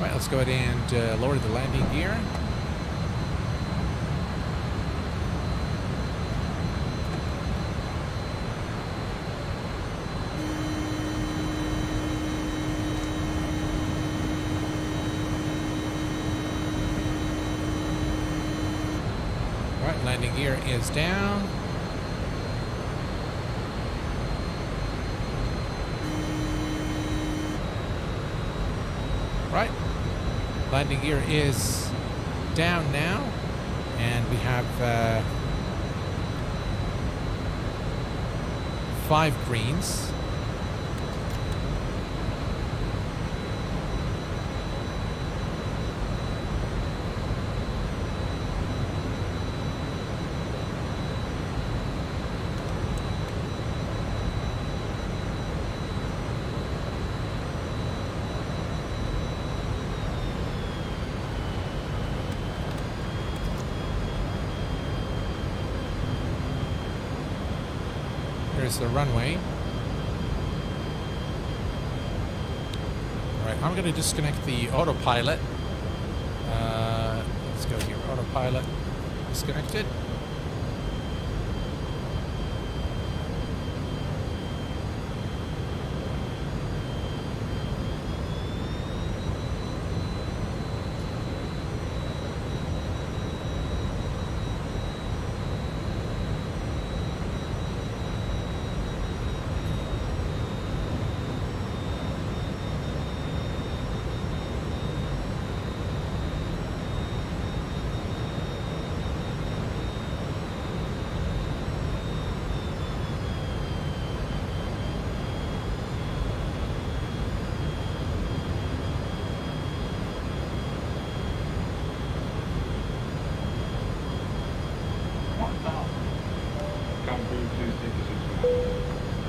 Right, let's go ahead and lower the landing gear. Right, landing gear is down. Right. Landing gear is down now, and we have 5 greens. Here's the runway. All right, I'm going to disconnect the autopilot. Let's go here. Autopilot disconnected.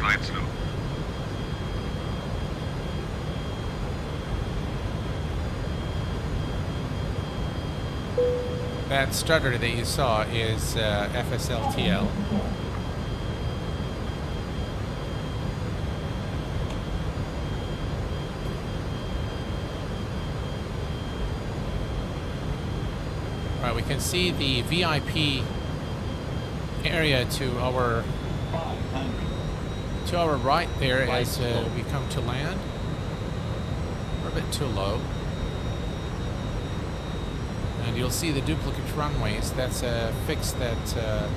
Right slow. That stutter that you saw is FSLTL. Right, we can see the VIP area to our right there as we come to land. We're a bit too low. And you'll see the duplicate runways. That's a fix that the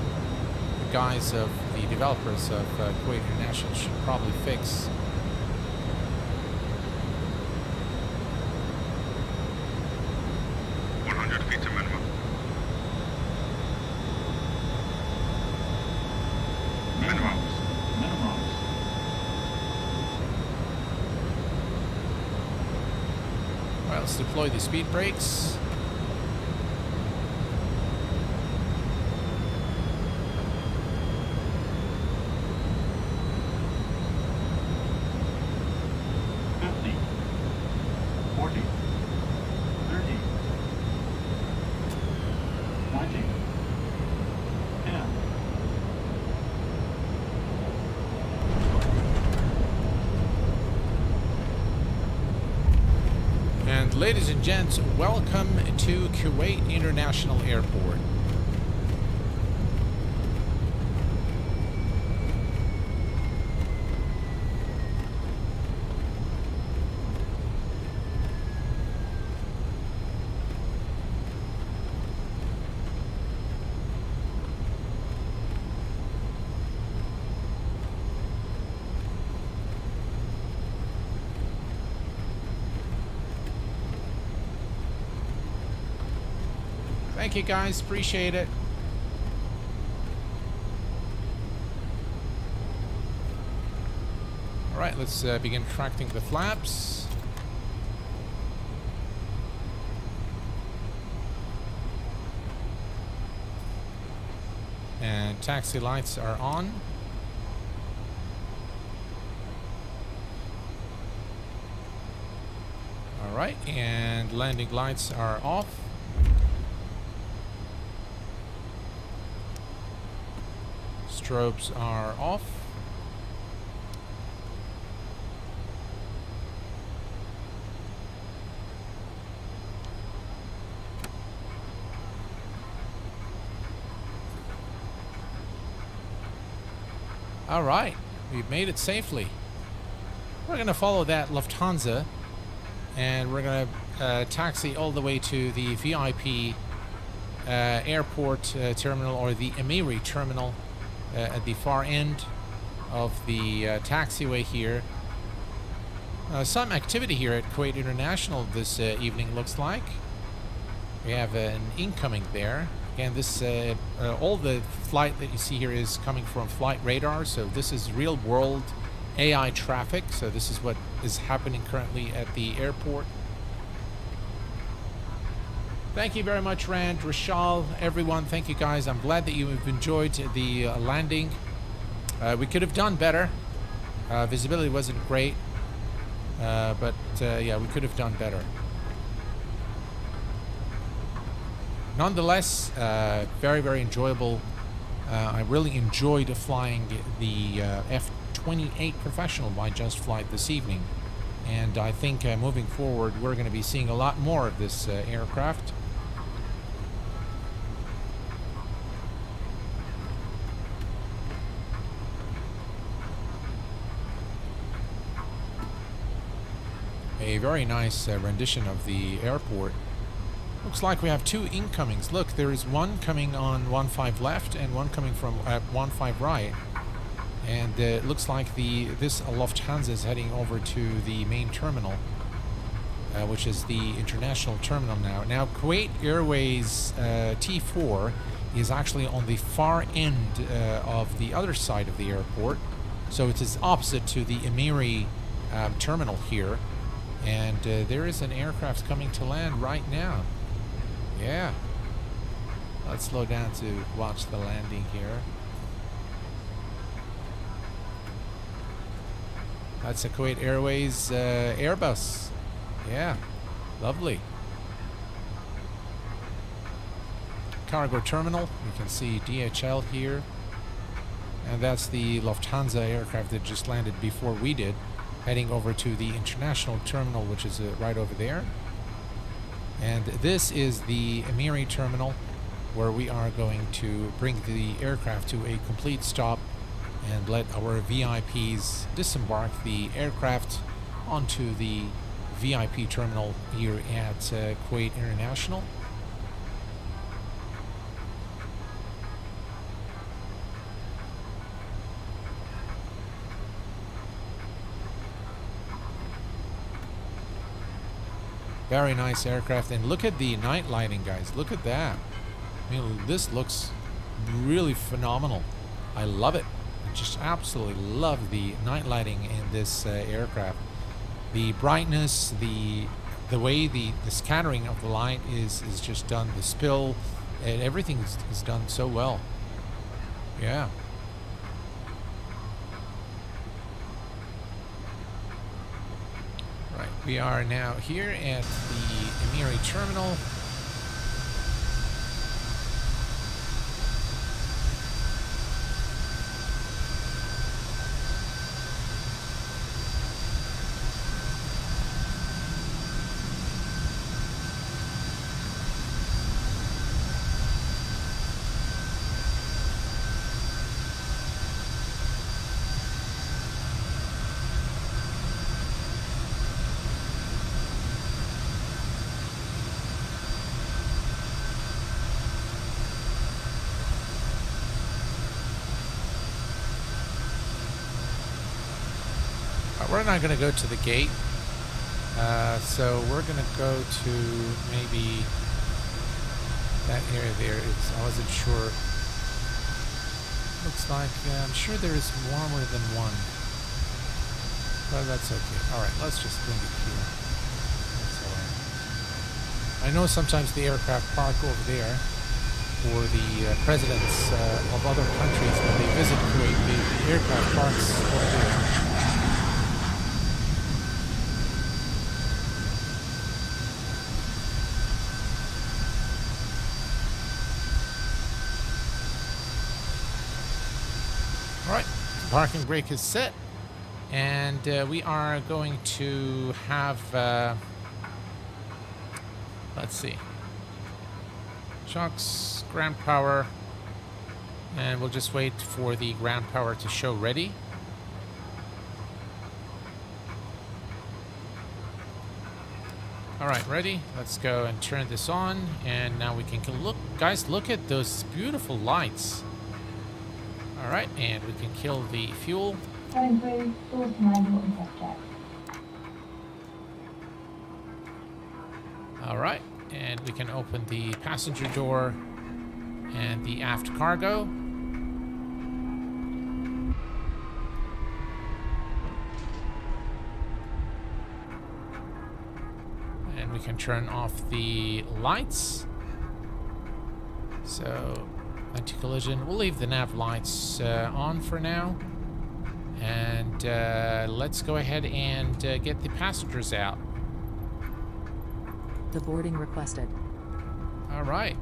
guys of the developers of Kuwait International should probably fix. Let's deploy the speed brakes. Ladies and gents, welcome to Kuwait International Airport. Thank you guys, appreciate it. Alright, let's begin retracting the flaps. taxi lights are on. All right, and landing lights are off. Strobes are off. All right, we've made it safely. We're going to follow that Lufthansa, and we're going to taxi all the way to the VIP airport terminal, or the Emiri terminal, at the far end of the taxiway here. Some activity here at Kuwait International this evening, looks like. We have an incoming there. Again, this all the flight that you see here is coming from flight radar, so this is real world AI traffic. So this is what is happening currently at the airport. Thank you very much, Rand, Rashal, everyone. Thank you, guys. I'm glad that you have enjoyed the landing. We could have done better. Visibility wasn't great, but yeah, we could have done better. Nonetheless, very, very enjoyable. I really enjoyed flying the F28 Professional by JustFlight this evening. And I think moving forward, we're going to be seeing a lot more of this aircraft. A very nice rendition of the airport. Looks like we have two incomings. Look, there is one coming on 15 left and one coming from 15 right. And it looks like this Lufthansa is heading over to the main terminal, which is the international terminal now. Now, Kuwait Airways T4 is actually on the far end of the other side of the airport. So it is opposite to the Emiri terminal here. And there is an aircraft coming to land right now. Yeah. Let's slow down to watch the landing here. That's a Kuwait Airways Airbus. Yeah. Lovely. Cargo terminal. You can see DHL here. And that's the Lufthansa aircraft that just landed before we did, heading over to the international terminal, which is right over there. And this is the Emiri terminal, where we are going to bring the aircraft to a complete stop and let our VIPs disembark the aircraft onto the VIP terminal here at Kuwait International. Very nice aircraft, and look at the night lighting, guys. Look at that. I mean, this looks really phenomenal. I love it. I just absolutely love the night lighting in this aircraft. The brightness, the way the scattering of the light is just done, the spill, and everything is done so well. Yeah. Right, we are now here at the Emiri terminal. We're not going to go to the gate, so we're going to go to maybe that area there. I wasn't sure. Looks like I'm sure there is warmer than one, but that's okay. All right, let's just bring it here. That's all right. I know sometimes the aircraft park over there, for the presidents of other countries when they visit Kuwait. The aircraft parks over here. Alright, the parking brake is set, and we are going to have, let's see, shocks, ground power, and we'll just wait for the ground power to show ready. Alright, ready? Let's go and turn this on, and now we can look, guys, look at those beautiful lights. Alright, and we can kill the fuel. Going through, source manual and subject. Alright, and we can open the passenger door and the aft cargo. And we can turn off the lights. So, anti-collision. We'll leave the nav lights on for now. And let's go ahead and get the passengers out. The boarding requested. All right.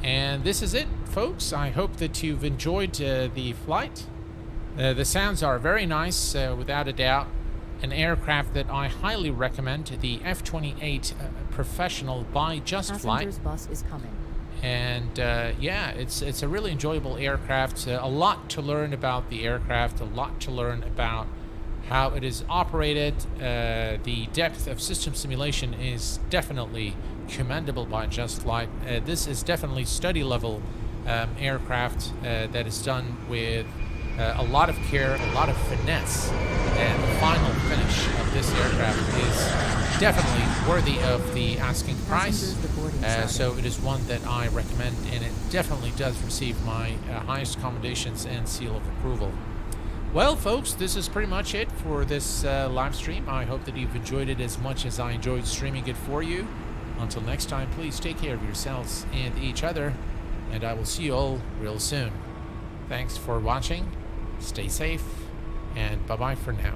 And this is it, folks. I hope that you've enjoyed the flight. The sounds are very nice, without a doubt. An aircraft that I highly recommend, the F28 Professional by JustFlight. Passenger's bus is coming. And yeah, it's a really enjoyable aircraft. A lot to learn about the aircraft, a lot to learn about how it is operated. The depth of system simulation is definitely commendable by JustFlight. This is definitely study level aircraft that is done with a lot of care, a lot of finesse, and the final finish of this aircraft is definitely worthy of the asking price. So it is one that I recommend, and it definitely does receive my highest commendations and seal of approval. Well, folks, this is pretty much it for this live stream. I hope that you've enjoyed it as much as I enjoyed streaming it for you. Until next time, please take care of yourselves and each other, and I will see you all real soon. Thanks for watching. Stay safe, and bye-bye for now.